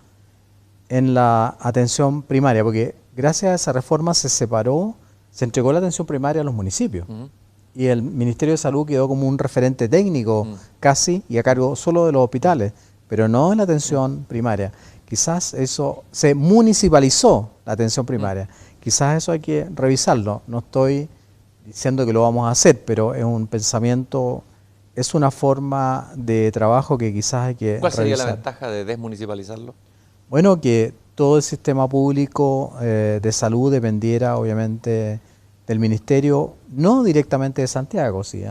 en la atención primaria, porque gracias a esa reforma se entregó la atención primaria a los municipios. Y el Ministerio de Salud quedó como un referente técnico casi, y a cargo solo de los hospitales, pero no en la atención primaria. Quizás eso se municipalizó, la atención primaria. Quizás eso hay que revisarlo. No estoy diciendo que lo vamos a hacer, pero es un pensamiento, es una forma de trabajo que quizás hay que ¿Cuál sería revisar. la ventaja de desmunicipalizarlo? Bueno, que todo el sistema público de salud dependiera obviamente del ministerio, no directamente de Santiago, ¿sí?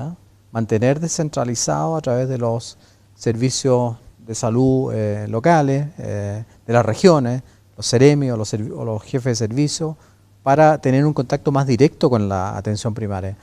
Mantener descentralizado a través de los servicios de salud locales, de las regiones, los seremios o los jefes de servicio, para tener un contacto más directo con la atención primaria.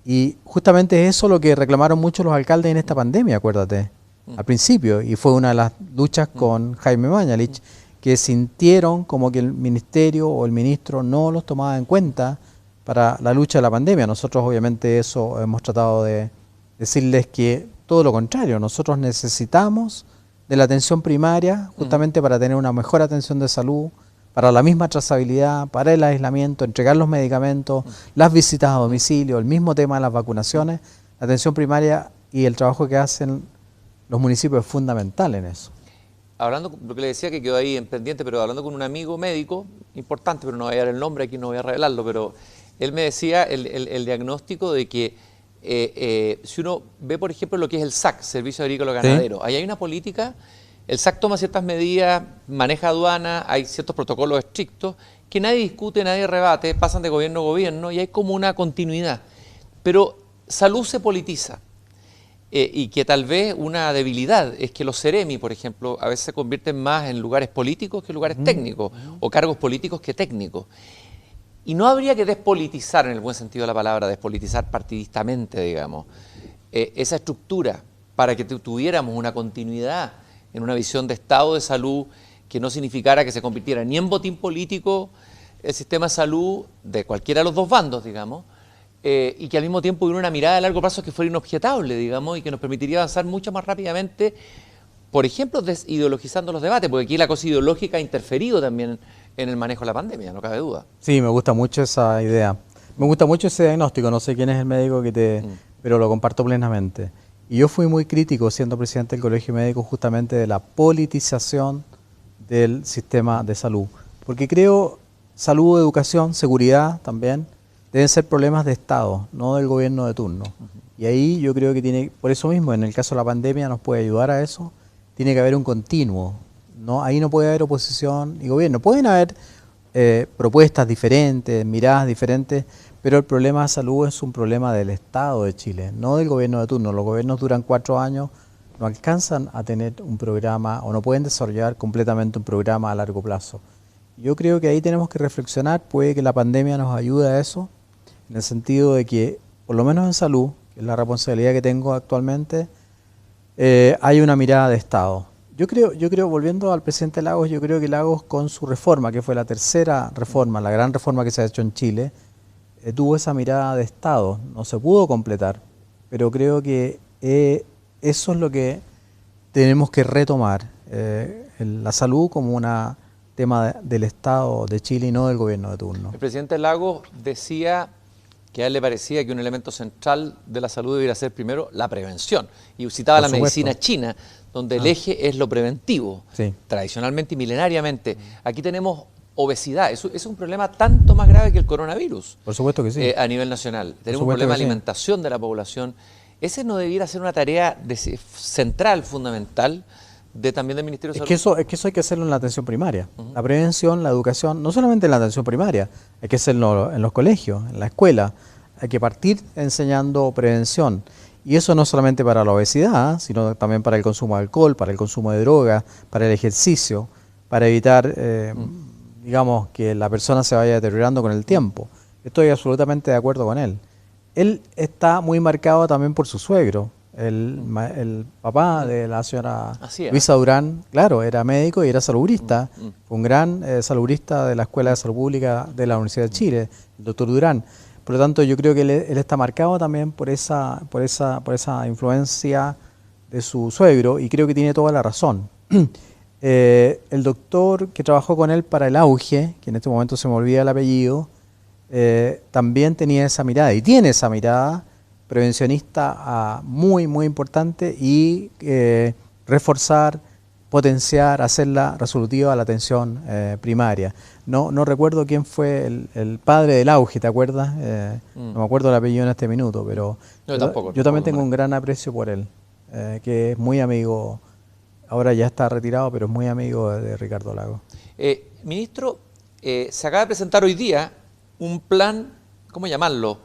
Y justamente eso es lo que reclamaron muchos los alcaldes en esta pandemia, acuérdate, al principio, y fue una de las luchas con Jaime Mañalich, que sintieron como que el ministerio o el ministro no los tomaba en cuenta para la lucha de la pandemia. Nosotros obviamente eso hemos tratado de decirles que todo lo contrario, nosotros necesitamos de la atención primaria justamente para tener una mejor atención de salud, para la misma trazabilidad, para el aislamiento, entregar los medicamentos, las visitas a domicilio, el mismo tema de las vacunaciones. La atención primaria y el trabajo que hacen los municipios es fundamental en eso. Hablando, lo que le decía que quedó ahí en pendiente, pero hablando con un amigo médico, importante, pero no voy a dar el nombre, aquí no voy a revelarlo, pero él me decía el diagnóstico de que si uno ve, por ejemplo, lo que es el SAC, Servicio Agrícola Ganadero, ¿Sí? ahí hay una política, el SAC toma ciertas medidas, maneja aduana, hay ciertos protocolos estrictos que nadie discute, nadie rebate, pasan de gobierno a gobierno y hay como una continuidad. Pero salud se politiza. Y que tal vez una debilidad es que los Ceremi, por ejemplo, a veces se convierten más en lugares políticos que lugares técnicos, o cargos políticos que técnicos. Y no habría que despolitizar, en el buen sentido de la palabra, despolitizar partidistamente, digamos, esa estructura para que tuviéramos una continuidad en una visión de Estado de salud que no significara que se convirtiera ni en botín político el sistema de salud de cualquiera de los dos bandos, digamos, y que al mismo tiempo hubiera una mirada a largo plazo que fuera inobjetable, digamos, y que nos permitiría avanzar mucho más rápidamente, por ejemplo, desideologizando los debates, porque aquí la cosa ideológica ha interferido también en el manejo de la pandemia, no cabe duda. Sí, me gusta mucho esa idea. Me gusta mucho ese diagnóstico, no sé quién es el médico pero lo comparto plenamente. Y yo fui muy crítico siendo presidente del Colegio Médico justamente de la politización del sistema de salud. Porque creo salud, educación, seguridad también deben ser problemas de Estado, no del gobierno de turno. Y ahí yo creo que tiene, por eso mismo, en el caso de la pandemia nos puede ayudar a eso, tiene que haber un continuo. ¿No? Ahí no puede haber oposición y gobierno. Pueden haber propuestas diferentes, miradas diferentes, pero el problema de salud es un problema del Estado de Chile, no del gobierno de turno. Los gobiernos duran 4 años, no alcanzan a tener un programa o no pueden desarrollar completamente un programa a largo plazo. Yo creo que ahí tenemos que reflexionar, puede que la pandemia nos ayude a eso, en el sentido de que, por lo menos en salud, que es la responsabilidad que tengo actualmente, hay una mirada de Estado. Yo creo, volviendo al presidente Lagos, yo creo que Lagos con su reforma, que fue la tercera reforma, la gran reforma que se ha hecho en Chile, tuvo esa mirada de Estado, no se pudo completar, pero creo que eso es lo que tenemos que retomar, la salud como un tema del Estado de Chile y no del gobierno de turno. El presidente Lagos decía que a él le parecía que un elemento central de la salud debería ser primero la prevención, y citaba la medicina china, donde el eje es lo preventivo, sí, tradicionalmente y milenariamente. Aquí tenemos obesidad, eso es un problema tanto más grave que el coronavirus. Por supuesto que sí. A nivel nacional. Tenemos un problema de alimentación de la población. Ese no debiera ser una tarea central, fundamental, también del Ministerio de Salud. Es que eso hay que hacerlo en la atención primaria. La prevención, la educación, no solamente en la atención primaria, hay que hacerlo en los colegios, en la escuela. Hay que partir enseñando prevención. Y eso no solamente para la obesidad, sino también para el consumo de alcohol, para el consumo de drogas, para el ejercicio, para evitar, digamos, que la persona se vaya deteriorando con el tiempo. Estoy absolutamente de acuerdo con él. Él está muy marcado también por su suegro. El papá de la señora Luisa Durán, claro, era médico y era salubrista. Fue un gran salubrista de la Escuela de Salud Pública de la Universidad de Chile, el doctor Durán. Por lo tanto, yo creo que él está marcado también por esa influencia de su suegro y creo que tiene toda la razón. El doctor que trabajó con él para el auge, que en este momento se me olvida el apellido, también tenía esa mirada y tiene esa mirada prevencionista muy, muy importante y reforzar, potenciar, hacerla resolutiva a la atención primaria. No recuerdo quién fue el padre del auge, ¿te acuerdas? No me acuerdo el apellido en este minuto, pero yo también tengo un gran aprecio por él, que es muy amigo, ahora ya está retirado, pero es muy amigo de Ricardo Lagos. Ministro, se acaba de presentar hoy día un plan, ¿cómo llamarlo?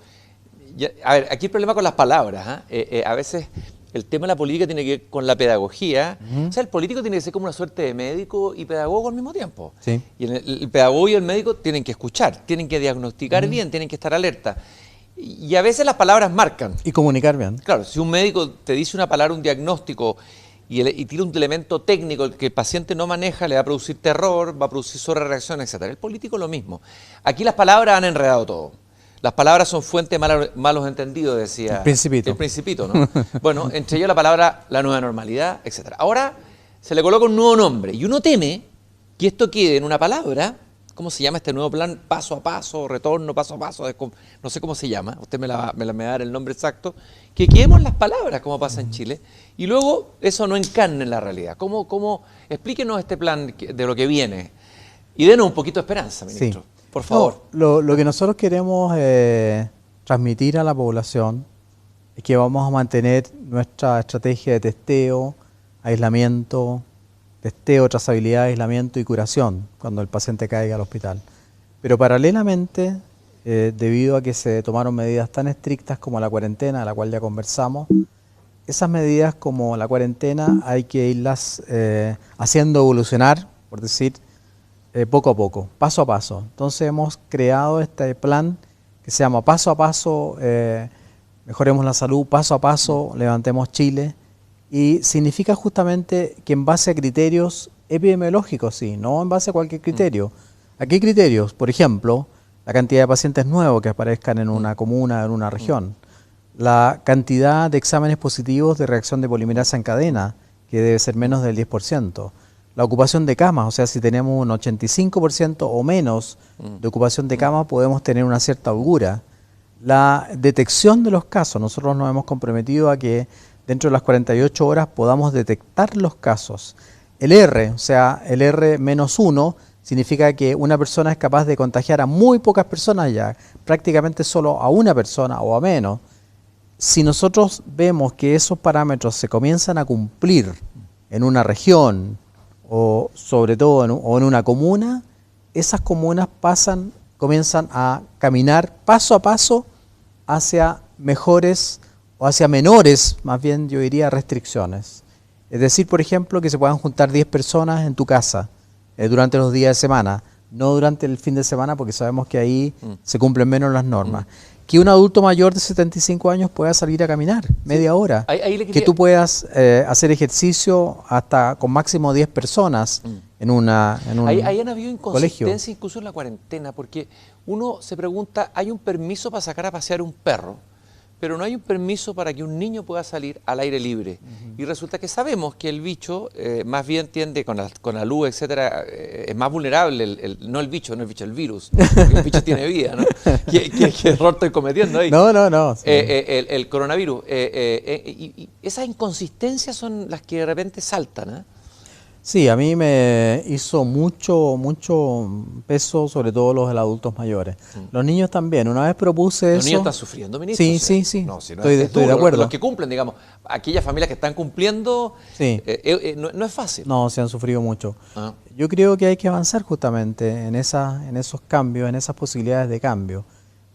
A ver, aquí el problema con las palabras, a veces el tema de la política tiene que ver con la pedagogía. O sea, el político tiene que ser como una suerte de médico y pedagogo al mismo tiempo. Sí. Y el pedagogo y el médico tienen que escuchar, tienen que diagnosticar bien, tienen que estar alerta. Y a veces las palabras marcan. Y comunicar bien. Claro, si un médico te dice una palabra, un diagnóstico, y tira un elemento técnico que el paciente no maneja, le va a producir terror, va a producir sobrereacción, etc. El político lo mismo. Aquí las palabras han enredado todo. Las palabras son fuente de malos entendidos, decía el Principito, ¿no? Bueno, entre ellos la palabra la nueva normalidad, etc. Ahora se le coloca un nuevo nombre y uno teme que esto quede en una palabra. ¿Cómo se llama este nuevo plan? Paso a paso, retorno paso a paso, no sé cómo se llama, usted me va a dar el nombre exacto, que quedemos las palabras, como pasa en Chile, y luego eso no encarne en la realidad. Explíquenos este plan de lo que viene y denos un poquito de esperanza, ministro. Sí. Por favor. No, lo que nosotros queremos transmitir a la población es que vamos a mantener nuestra estrategia de testeo, aislamiento, trazabilidad, aislamiento y curación cuando el paciente caiga al hospital. Pero paralelamente, debido a que se tomaron medidas tan estrictas como la cuarentena, de la cual ya conversamos, esas medidas como la cuarentena hay que irlas haciendo evolucionar, por decir, poco a poco, paso a paso. Entonces hemos creado este plan que se llama Paso a Paso, Mejoremos la Salud, Paso a Paso, Levantemos Chile, y significa justamente que en base a criterios epidemiológicos, sí, no en base a cualquier criterio. ¿A qué criterios? Por ejemplo, la cantidad de pacientes nuevos que aparezcan en una comuna, en una región, la cantidad de exámenes positivos de reacción de polimerasa en cadena, que debe ser menos del 10%, la ocupación de camas, o sea, si tenemos un 85% o menos de ocupación de camas, podemos tener una cierta holgura. La detección de los casos, nosotros nos hemos comprometido a que dentro de las 48 horas podamos detectar los casos. El R, o sea, el R-1, significa que una persona es capaz de contagiar a muy pocas personas ya, prácticamente solo a una persona o a menos. Si nosotros vemos que esos parámetros se comienzan a cumplir en una región o sobre todo en una comuna, esas comunas comienzan a caminar paso a paso hacia mejores o hacia menores, más bien yo diría, restricciones. Es decir, por ejemplo, que se puedan juntar 10 personas en tu casa durante los días de semana, no durante el fin de semana, porque sabemos que ahí se cumplen menos las normas. Que un adulto mayor de 75 años pueda salir a caminar media hora. Que tú puedas hacer ejercicio hasta con máximo 10 personas en un Ahí han habido inconsistencia colegio. incluso en la cuarentena, porque uno se pregunta, hay un permiso para sacar a pasear un perro, pero no hay un permiso para que un niño pueda salir al aire libre. Y resulta que sabemos que el bicho más bien tiende con la luz, etcétera, es más vulnerable, no el bicho, el virus. El bicho tiene vida, ¿no? ¿Qué error estoy cometiendo ahí? No. Sí. El coronavirus. Y esas inconsistencias son las que de repente saltan, ¿eh? Sí, a mí me hizo mucho peso, sobre todo los de los adultos mayores. Los niños también. Una vez propuse eso. Los niños están sufriendo, ministro. Sí. No, si no estoy de acuerdo. Los que cumplen, digamos, aquellas familias que están cumpliendo, sí. No es fácil. No, se han sufrido mucho. Yo creo que hay que avanzar justamente en esos cambios, en esas posibilidades de cambio.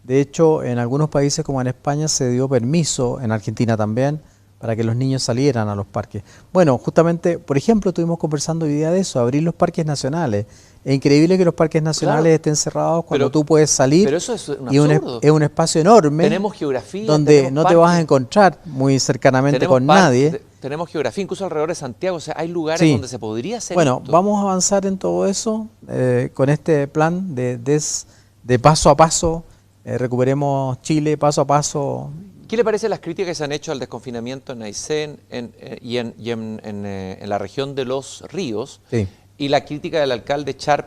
De hecho, en algunos países como en España se dio permiso, en Argentina también, para que los niños salieran a los parques. Bueno, justamente, por ejemplo, estuvimos conversando hoy día de eso, abrir los parques nacionales. Es increíble que los parques nacionales estén cerrados cuando tú puedes salir. Pero eso es un absurdo. Es un espacio enorme. Tenemos geografía. Donde no te vas a encontrar muy cercanamente con nadie. Tenemos geografía, incluso alrededor de Santiago. O sea, hay lugares donde se podría hacer esto. Vamos a avanzar en todo eso con este plan de paso a paso. Recuperemos Chile paso a paso. ¿Qué le parecen las críticas que se han hecho al desconfinamiento en Aysén y en la región de Los Ríos? Sí. Y la crítica del alcalde Sharp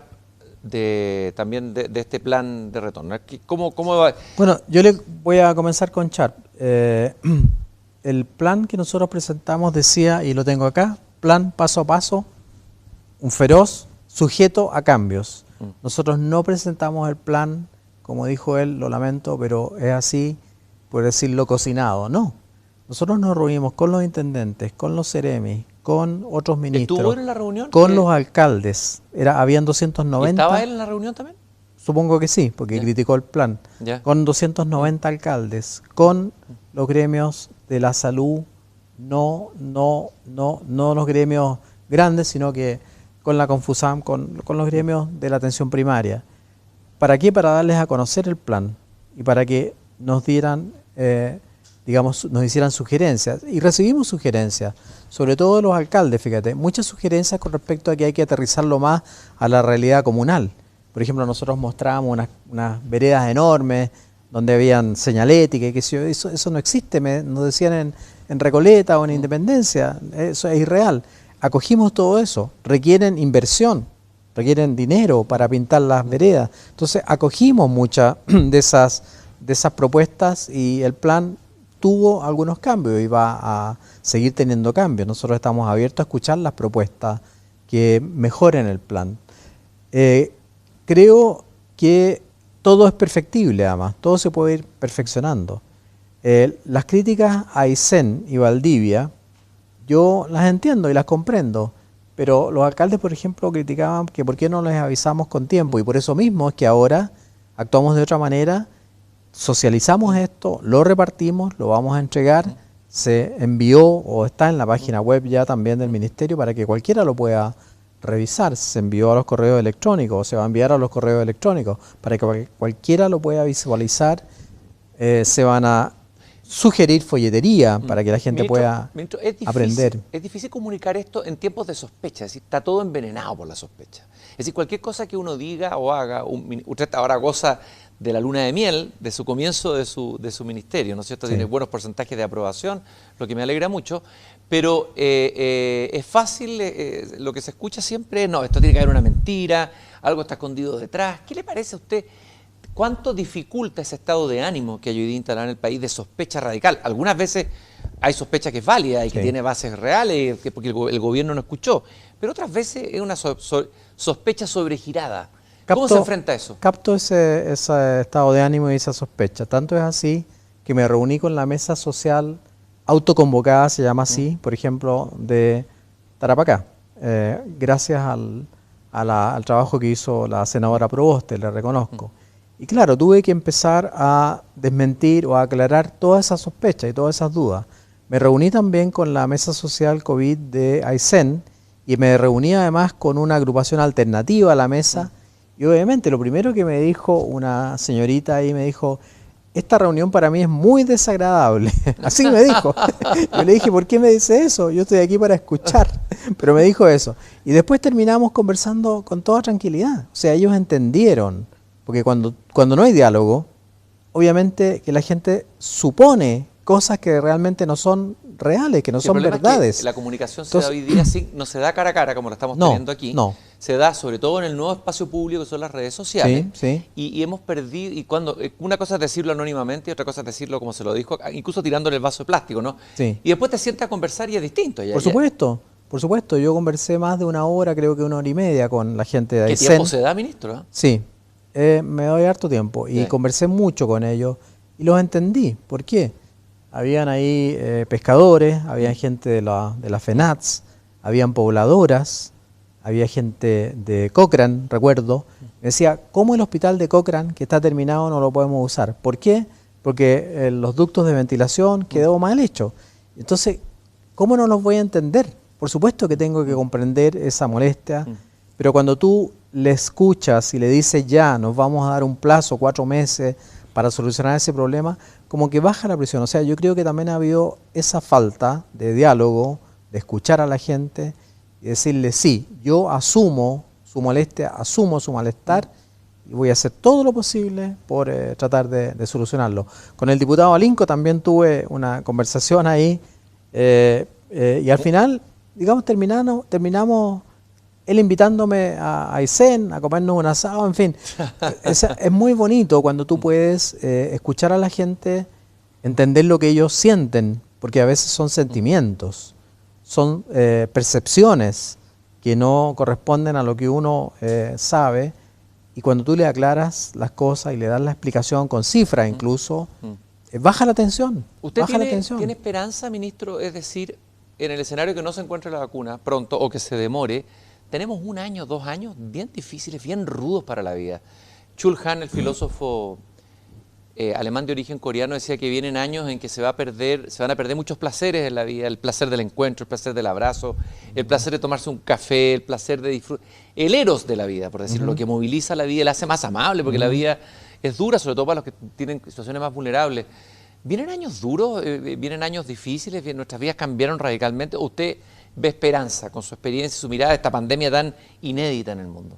también de este plan de retorno. ¿Cómo va? Bueno, yo le voy a comenzar con Sharp. El plan que nosotros presentamos decía, y lo tengo acá, plan paso a paso, un feroz, sujeto a cambios. Nosotros no presentamos el plan, como dijo él, lo lamento, pero es así, por decirlo cocinado, no. Nosotros nos reunimos con los intendentes, con los seremis, con otros ministros. ¿Estuvo él en la reunión? Con los alcaldes. Habían 290. ¿Estaba él en la reunión también? Supongo que sí, porque criticó el plan. Con 290 alcaldes, con los gremios de la salud, no los gremios grandes, sino que con la Confusam, con los gremios de la atención primaria. ¿Para qué? Para darles a conocer el plan y para que nos dieran, nos hicieran sugerencias. Y recibimos sugerencias, sobre todo de los alcaldes, fíjate, muchas sugerencias con respecto a que hay que aterrizarlo más a la realidad comunal. Por ejemplo, nosotros mostrábamos unas veredas enormes donde habían señalética y que eso no existe, nos decían en Recoleta o en Independencia, eso es irreal. Acogimos todo eso, requieren inversión, requieren dinero para pintar las veredas. Entonces acogimos muchas de esas propuestas y el plan tuvo algunos cambios y va a seguir teniendo cambios. Nosotros estamos abiertos a escuchar las propuestas que mejoren el plan. Creo que todo es perfectible, además, todo se puede ir perfeccionando. Las críticas a Aysén y Valdivia, yo las entiendo y las comprendo, pero los alcaldes, por ejemplo, criticaban que por qué no les avisamos con tiempo, y por eso mismo es que ahora actuamos de otra manera, socializamos esto, lo repartimos, lo vamos a entregar, se envió o está en la página web ya también del ministerio para que cualquiera lo pueda revisar. Se envió a los correos electrónicos, o se va a enviar a los correos electrónicos para que cualquiera lo pueda visualizar. Se van a sugerir folletería para que la gente pueda aprender. Es difícil comunicar esto en tiempos de sospecha, es decir, está todo envenenado por la sospecha. Es decir, cualquier cosa que uno diga o haga, usted ahora goza de la luna de miel, de su comienzo de su ministerio, ¿no es cierto? Sí. Tiene buenos porcentajes de aprobación, lo que me alegra mucho, pero es fácil, lo que se escucha siempre es, no, esto tiene que haber una mentira, algo está escondido detrás. ¿Qué le parece a usted? ¿Cuánto dificulta ese estado de ánimo que hay hoy día instalado en el país de sospecha radical? Algunas veces hay sospecha que es válida y que tiene bases reales, porque el gobierno no escuchó, pero otras veces es una sospecha sobregirada. ¿Cómo se enfrenta a eso? Capto ese estado de ánimo y esa sospecha. Tanto es así que me reuní con la mesa social autoconvocada, se llama así, por ejemplo, de Tarapacá, gracias al trabajo que hizo la senadora Proboste, le reconozco. Y claro, tuve que empezar a desmentir o a aclarar todas esas sospechas y todas esas dudas. Me reuní también con la mesa social COVID de Aysén y me reuní además con una agrupación alternativa a la mesa. Y obviamente lo primero que me dijo una señorita ahí, me dijo, esta reunión para mí es muy desagradable. Así me dijo. Yo le dije, ¿por qué me dice eso? Yo estoy aquí para escuchar. Pero me dijo eso. Y después terminamos conversando con toda tranquilidad. O sea, ellos entendieron. Porque cuando no hay diálogo, obviamente que la gente supone cosas que realmente no son reales, que no son verdades. Es que la comunicación se da hoy día, no se da cara a cara como lo estamos teniendo aquí. No. Se da sobre todo en el nuevo espacio público que son las redes sociales. Sí. Y hemos perdido, y cuando una cosa es decirlo anónimamente y otra cosa es decirlo como se lo dijo, incluso tirándole el vaso de plástico, ¿no? Sí. Y después te sientas a conversar y es distinto. Por supuesto. Yo conversé más de una hora, creo que 1 hora y media con la gente de Aysén. ¿Qué tiempo se da, ministro? Sí. Me doy harto tiempo y conversé mucho con ellos y los entendí. ¿Por qué? Habían ahí pescadores, había gente de la FENATS, habían pobladoras, había gente de Cochrane, recuerdo. Me decía, ¿cómo el hospital de Cochrane, que está terminado, no lo podemos usar? ¿Por qué? Porque los ductos de ventilación quedó mal hecho. Entonces, ¿cómo no los voy a entender? Por supuesto que tengo que comprender esa molestia, pero cuando tú le escuchas y le dices ya, nos vamos a dar un plazo, 4 meses para solucionar ese problema, como que baja la presión. O sea, yo creo que también ha habido esa falta de diálogo, de escuchar a la gente y decirle sí, yo asumo su molestia, asumo su malestar y voy a hacer todo lo posible por tratar de solucionarlo. Con el diputado Alinco también tuve una conversación ahí y al final, digamos, terminamos él invitándome a Aysén, a comernos un asado, en fin. Es muy bonito cuando tú puedes escuchar a la gente, entender lo que ellos sienten, porque a veces son sentimientos, son percepciones que no corresponden a lo que uno sabe, y cuando tú le aclaras las cosas y le das la explicación con cifras incluso, baja la tensión. ¿Usted tiene esperanza, ministro? Es decir, en el escenario que no se encuentre la vacuna pronto o que se demore, tenemos 1 año, 2 años bien difíciles, bien rudos para la vida. Chul Han, el filósofo alemán de origen coreano, decía que vienen años en que se van a perder muchos placeres en la vida, el placer del encuentro, el placer del abrazo, el placer de tomarse un café, el placer de disfrutar, el eros de la vida, por decirlo, lo que moviliza la vida, la hace más amable, porque la vida es dura, sobre todo para los que tienen situaciones más vulnerables. ¿Vienen años duros? ¿Vienen años difíciles? ¿Nuestras vidas cambiaron radicalmente? ¿O usted ve esperanza con su experiencia y su mirada de esta pandemia tan inédita en el mundo?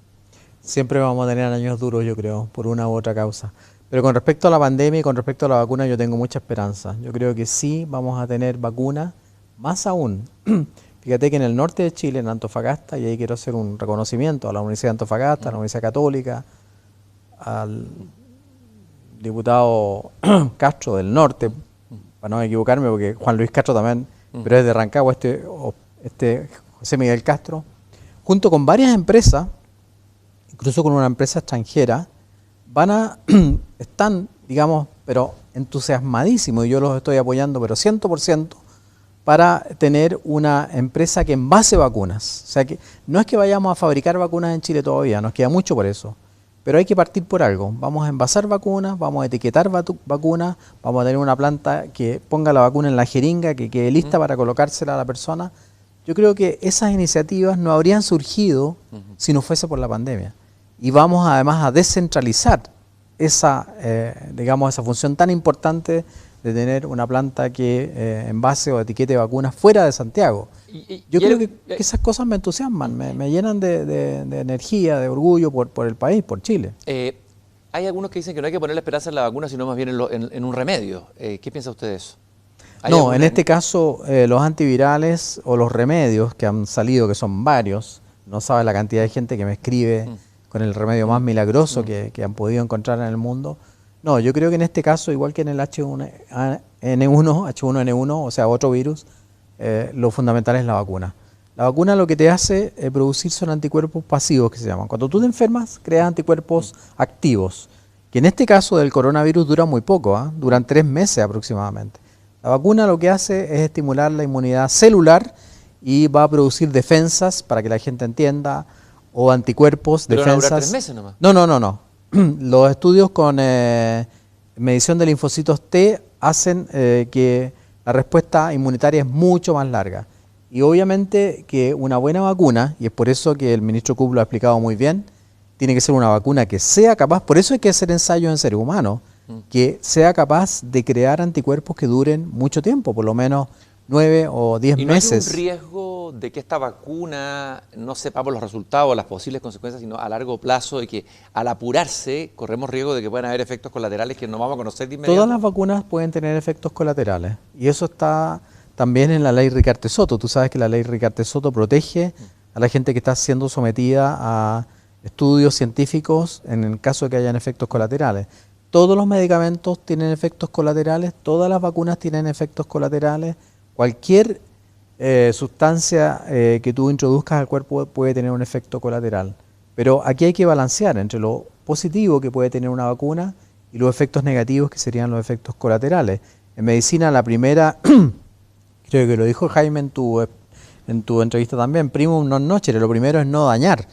Siempre vamos a tener años duros, yo creo, por una u otra causa. Pero con respecto a la pandemia y con respecto a la vacuna, yo tengo mucha esperanza. Yo creo que sí vamos a tener vacuna, más aún. Fíjate que en el norte de Chile, en Antofagasta, y ahí quiero hacer un reconocimiento a la Universidad de Antofagasta, a la Universidad Católica, al diputado Castro del norte, para no equivocarme, porque Juan Luis Castro también, pero es de Rancagua, este José Miguel Castro, junto con varias empresas, incluso con una empresa extranjera, están, digamos, pero entusiasmadísimos, y yo los estoy apoyando, pero 100%, para tener una empresa que envase vacunas. O sea, que no es que vayamos a fabricar vacunas en Chile todavía, nos queda mucho por eso. Pero hay que partir por algo. Vamos a envasar vacunas, vamos a etiquetar vacunas, vamos a tener una planta que ponga la vacuna en la jeringa, que quede lista para colocársela a la persona. Yo creo que esas iniciativas no habrían surgido si no fuese por la pandemia. Y vamos además a descentralizar esa, digamos, esa función tan importante de tener una planta que envase o etiquete vacunas fuera de Santiago. Yo creo que esas cosas me entusiasman, me llenan de energía, de orgullo por el país, por Chile. Hay algunos que dicen que no hay que poner la esperanza en la vacuna, sino más bien en un remedio. ¿Qué piensa usted de eso? No, en este caso los antivirales o los remedios que han salido, que son varios, no sabe la cantidad de gente que me escribe con el remedio más milagroso que han podido encontrar en el mundo. No, yo creo que en este caso, igual que en el H1N1, o sea, otro virus, lo fundamental es la vacuna. La vacuna lo que te hace producir son anticuerpos pasivos, que se llaman. Cuando tú te enfermas, creas anticuerpos activos, que en este caso del coronavirus duran muy poco, duran 3 meses aproximadamente. La vacuna lo que hace es estimular la inmunidad celular y va a producir defensas, para que la gente entienda, o anticuerpos, ¿Pero defensas. van a durar 3 meses nomás? No. Los estudios con medición de linfocitos T hacen que la respuesta inmunitaria es mucho más larga. Y obviamente que una buena vacuna, y es por eso que el ministro Kub lo ha explicado muy bien, tiene que ser una vacuna que sea capaz, por eso hay que hacer ensayos en seres humanos, que sea capaz de crear anticuerpos que duren mucho tiempo, por lo menos 9 o 10 meses. ¿Y no hay un riesgo de que esta vacuna no sepamos los resultados, las posibles consecuencias, sino a largo plazo, y que al apurarse corremos riesgo de que puedan haber efectos colaterales que no vamos a conocer de inmediato? Todas las vacunas pueden tener efectos colaterales, y eso está también en la ley Ricarte-Soto. Tú sabes que la ley Ricarte-Soto protege a la gente que está siendo sometida a estudios científicos en el caso de que hayan efectos colaterales. Todos los medicamentos tienen efectos colaterales, todas las vacunas tienen efectos colaterales. Cualquier sustancia que tú introduzcas al cuerpo puede tener un efecto colateral. Pero aquí hay que balancear entre lo positivo que puede tener una vacuna y los efectos negativos, que serían los efectos colaterales. En medicina, la primera, creo que lo dijo Jaime en tu entrevista también, primum non nocere, lo primero es no dañar.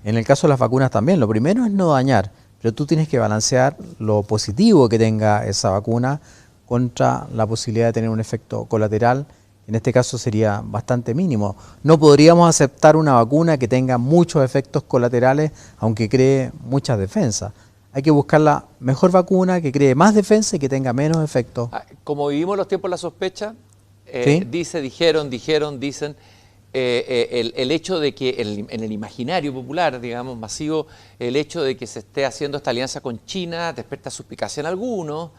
En el caso de las vacunas también, lo primero es no dañar, pero tú tienes que balancear lo positivo que tenga esa vacuna contra la posibilidad de tener un efecto colateral. En este caso sería bastante mínimo. No podríamos aceptar una vacuna que tenga muchos efectos colaterales, aunque cree muchas defensas. Hay que buscar la mejor vacuna que cree más defensa y que tenga menos efectos. Como vivimos los tiempos de la sospecha, ¿Sí? dicen, el hecho de que en el imaginario popular, digamos, masivo, el hecho de que se esté haciendo esta alianza con China despierta suspicacia en algunos,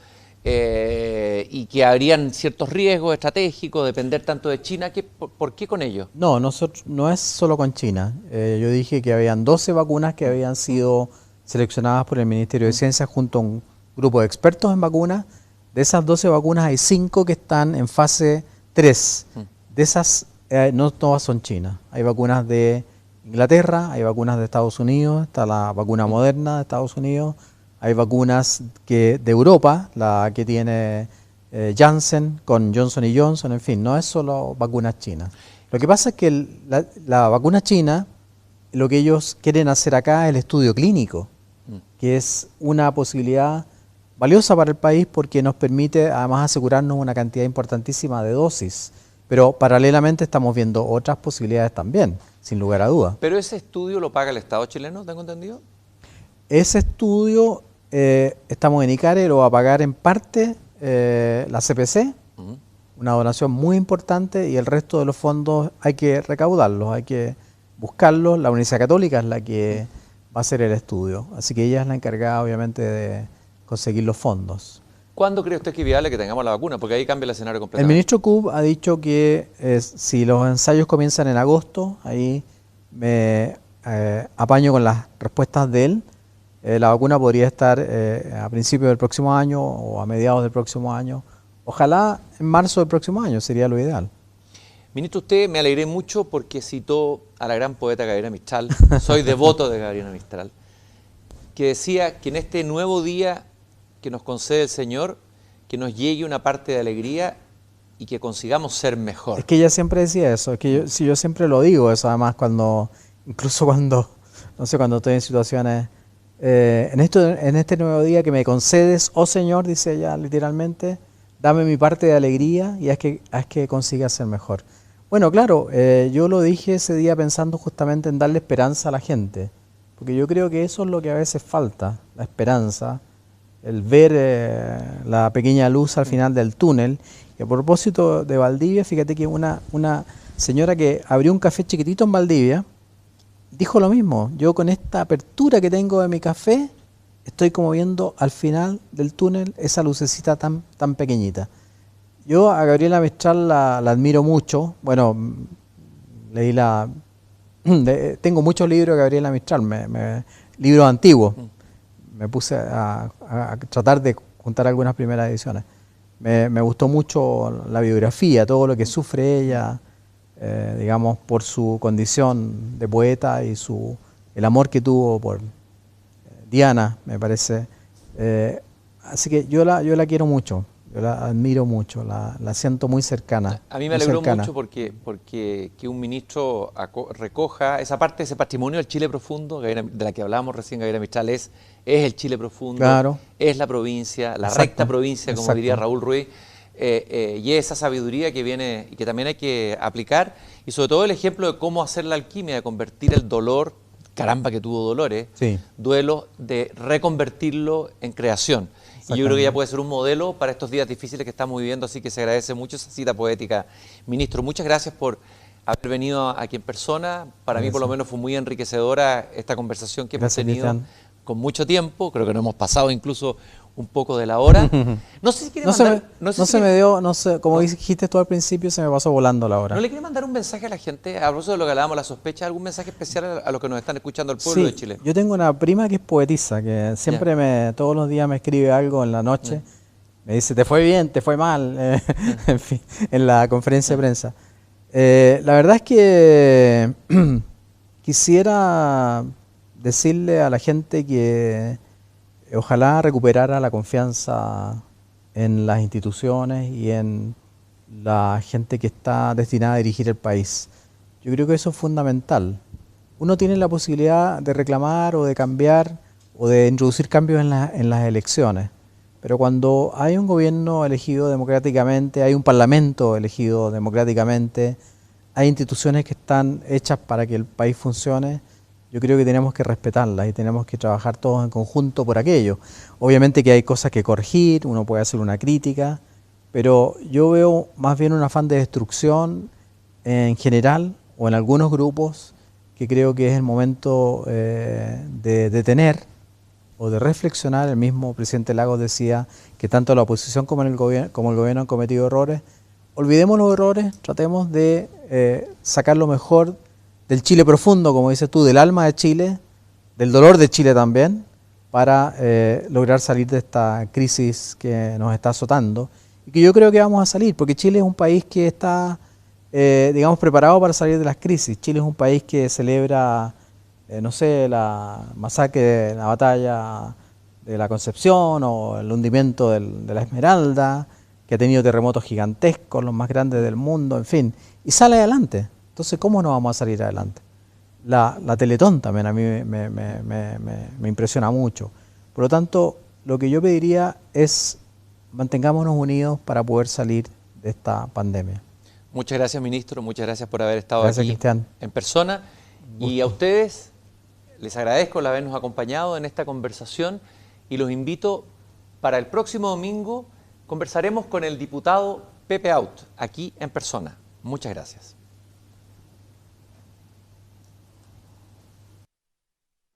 y que habrían ciertos riesgos estratégicos, depender tanto de China. ¿Por qué con ello? No, no es solo con China. Yo dije que habían 12 vacunas que habían sido seleccionadas por el Ministerio de Ciencia junto a un grupo de expertos en vacunas. De esas 12 vacunas hay 5 que están en fase 3. De esas no todas son chinas. Hay vacunas de Inglaterra, hay vacunas de Estados Unidos, está la vacuna Moderna de Estados Unidos, hay vacunas de Europa, la que tiene Janssen con Johnson & Johnson, en fin, no es solo vacunas chinas. Lo que pasa es que la vacuna china, lo que ellos quieren hacer acá es el estudio clínico, que es una posibilidad valiosa para el país porque nos permite además asegurarnos una cantidad importantísima de dosis. Pero paralelamente estamos viendo otras posibilidades también, sin lugar a dudas. ¿Pero ese estudio lo paga el Estado chileno, tengo entendido? Ese estudio, estamos en ICARE, lo va a pagar en parte la CPC, una donación muy importante, y el resto de los fondos hay que recaudarlos, hay que buscarlos. La Universidad Católica es la que va a hacer el estudio, así que ella es la encargada obviamente de conseguir los fondos. ¿Cuándo cree usted que es viable que tengamos la vacuna? Porque ahí cambia el escenario El completamente. ministro Kub ha dicho que si los ensayos comienzan en agosto, ahí me apaño con las respuestas de él. La vacuna podría estar a principios del próximo año o a mediados del próximo año. Ojalá en marzo del próximo año, sería lo ideal. Ministro, usted me alegré mucho porque citó a la gran poeta Gabriela Mistral. Soy devoto de Gabriela Mistral, que decía que en este nuevo día que nos concede el Señor, que nos llegue una parte de alegría y que consigamos ser mejor. Es que ella siempre decía eso, es que yo siempre lo digo eso, además incluso cuando, no sé, cuando estoy en situaciones, en este nuevo día que me concedes, oh Señor, dice ella literalmente, dame mi parte de alegría y haz que consiga ser mejor. Bueno, claro, yo lo dije ese día pensando justamente en darle esperanza a la gente, porque yo creo que eso es lo que a veces falta, la esperanza, el ver la pequeña luz al final del túnel. Y a propósito de Valdivia, fíjate que una señora que abrió un café chiquitito en Valdivia, dijo lo mismo, yo con esta apertura que tengo de mi café, estoy como viendo al final del túnel esa lucecita tan pequeñita. Yo a Gabriela Mistral la admiro mucho, bueno, tengo muchos libros de Gabriela Mistral, libros antiguos, me puse a tratar de juntar algunas primeras ediciones. Me gustó mucho la biografía, todo lo que sufre ella, digamos, por su condición de poeta y el amor que tuvo por Diana, me parece. Así que yo la quiero mucho, yo la admiro mucho, la siento muy cercana. A mí me alegró mucho porque que un ministro recoja esa parte, ese patrimonio del Chile profundo, de la que hablábamos recién, Gabriela Mistral, es el Chile profundo, claro, es la provincia, la exacto, recta provincia, como exacto, diría Raúl Ruiz, y esa sabiduría que viene y que también hay que aplicar, y sobre todo el ejemplo de cómo hacer la alquimia, de convertir el dolor, caramba que tuvo dolores, sí, duelo, de reconvertirlo en creación. Y yo creo que ya puede ser un modelo para estos días difíciles que estamos viviendo, así que se agradece mucho esa cita poética. Ministro, muchas gracias por haber venido aquí en persona. Para mí por lo menos fue muy enriquecedora esta conversación que hemos tenido, Cristian, con mucho tiempo. Creo que nos hemos pasado incluso un poco de la hora. No sé si quiere mandar... como dijiste tú al principio, se me pasó volando la hora. ¿No le quiere mandar un mensaje a la gente, a propósito de lo que hablábamos, la sospecha, algún mensaje especial a los que nos están escuchando, al pueblo de Chile? Yo tengo una prima que es poetisa, que siempre todos los días me escribe algo en la noche, me dice, te fue bien, te fue mal, en fin, en la conferencia de prensa. La verdad es que quisiera decirle a la gente que ojalá recuperara la confianza en las instituciones y en la gente que está destinada a dirigir el país. Yo creo que eso es fundamental. Uno tiene la posibilidad de reclamar o de cambiar o de introducir cambios en las elecciones, pero cuando hay un gobierno elegido democráticamente, hay un parlamento elegido democráticamente, hay instituciones que están hechas para que el país funcione, yo creo que tenemos que respetarlas y tenemos que trabajar todos en conjunto por aquello. Obviamente que hay cosas que corregir, uno puede hacer una crítica, pero yo veo más bien un afán de destrucción en general o en algunos grupos que creo que es el momento de detener o de reflexionar. El mismo presidente Lagos decía que tanto la oposición como el gobierno han cometido errores. Olvidemos los errores, tratemos de sacar lo mejor del Chile profundo, como dices tú, del alma de Chile, del dolor de Chile también, para lograr salir de esta crisis que nos está azotando y que yo creo que vamos a salir, porque Chile es un país que está, digamos, preparado para salir de las crisis. Chile es un país que celebra, no sé, la masacre, la batalla de la Concepción o el hundimiento de la Esmeralda, que ha tenido terremotos gigantescos, los más grandes del mundo, en fin, y sale adelante. Entonces, ¿cómo no vamos a salir adelante? La Teletón también a mí me impresiona mucho. Por lo tanto, lo que yo pediría es mantengámonos unidos para poder salir de esta pandemia. Muchas gracias, ministro. Muchas gracias por haber estado aquí, Cristian, en persona. Y a ustedes les agradezco el habernos acompañado en esta conversación y los invito para el próximo domingo. Conversaremos con el diputado Pepe Out, aquí en persona. Muchas gracias.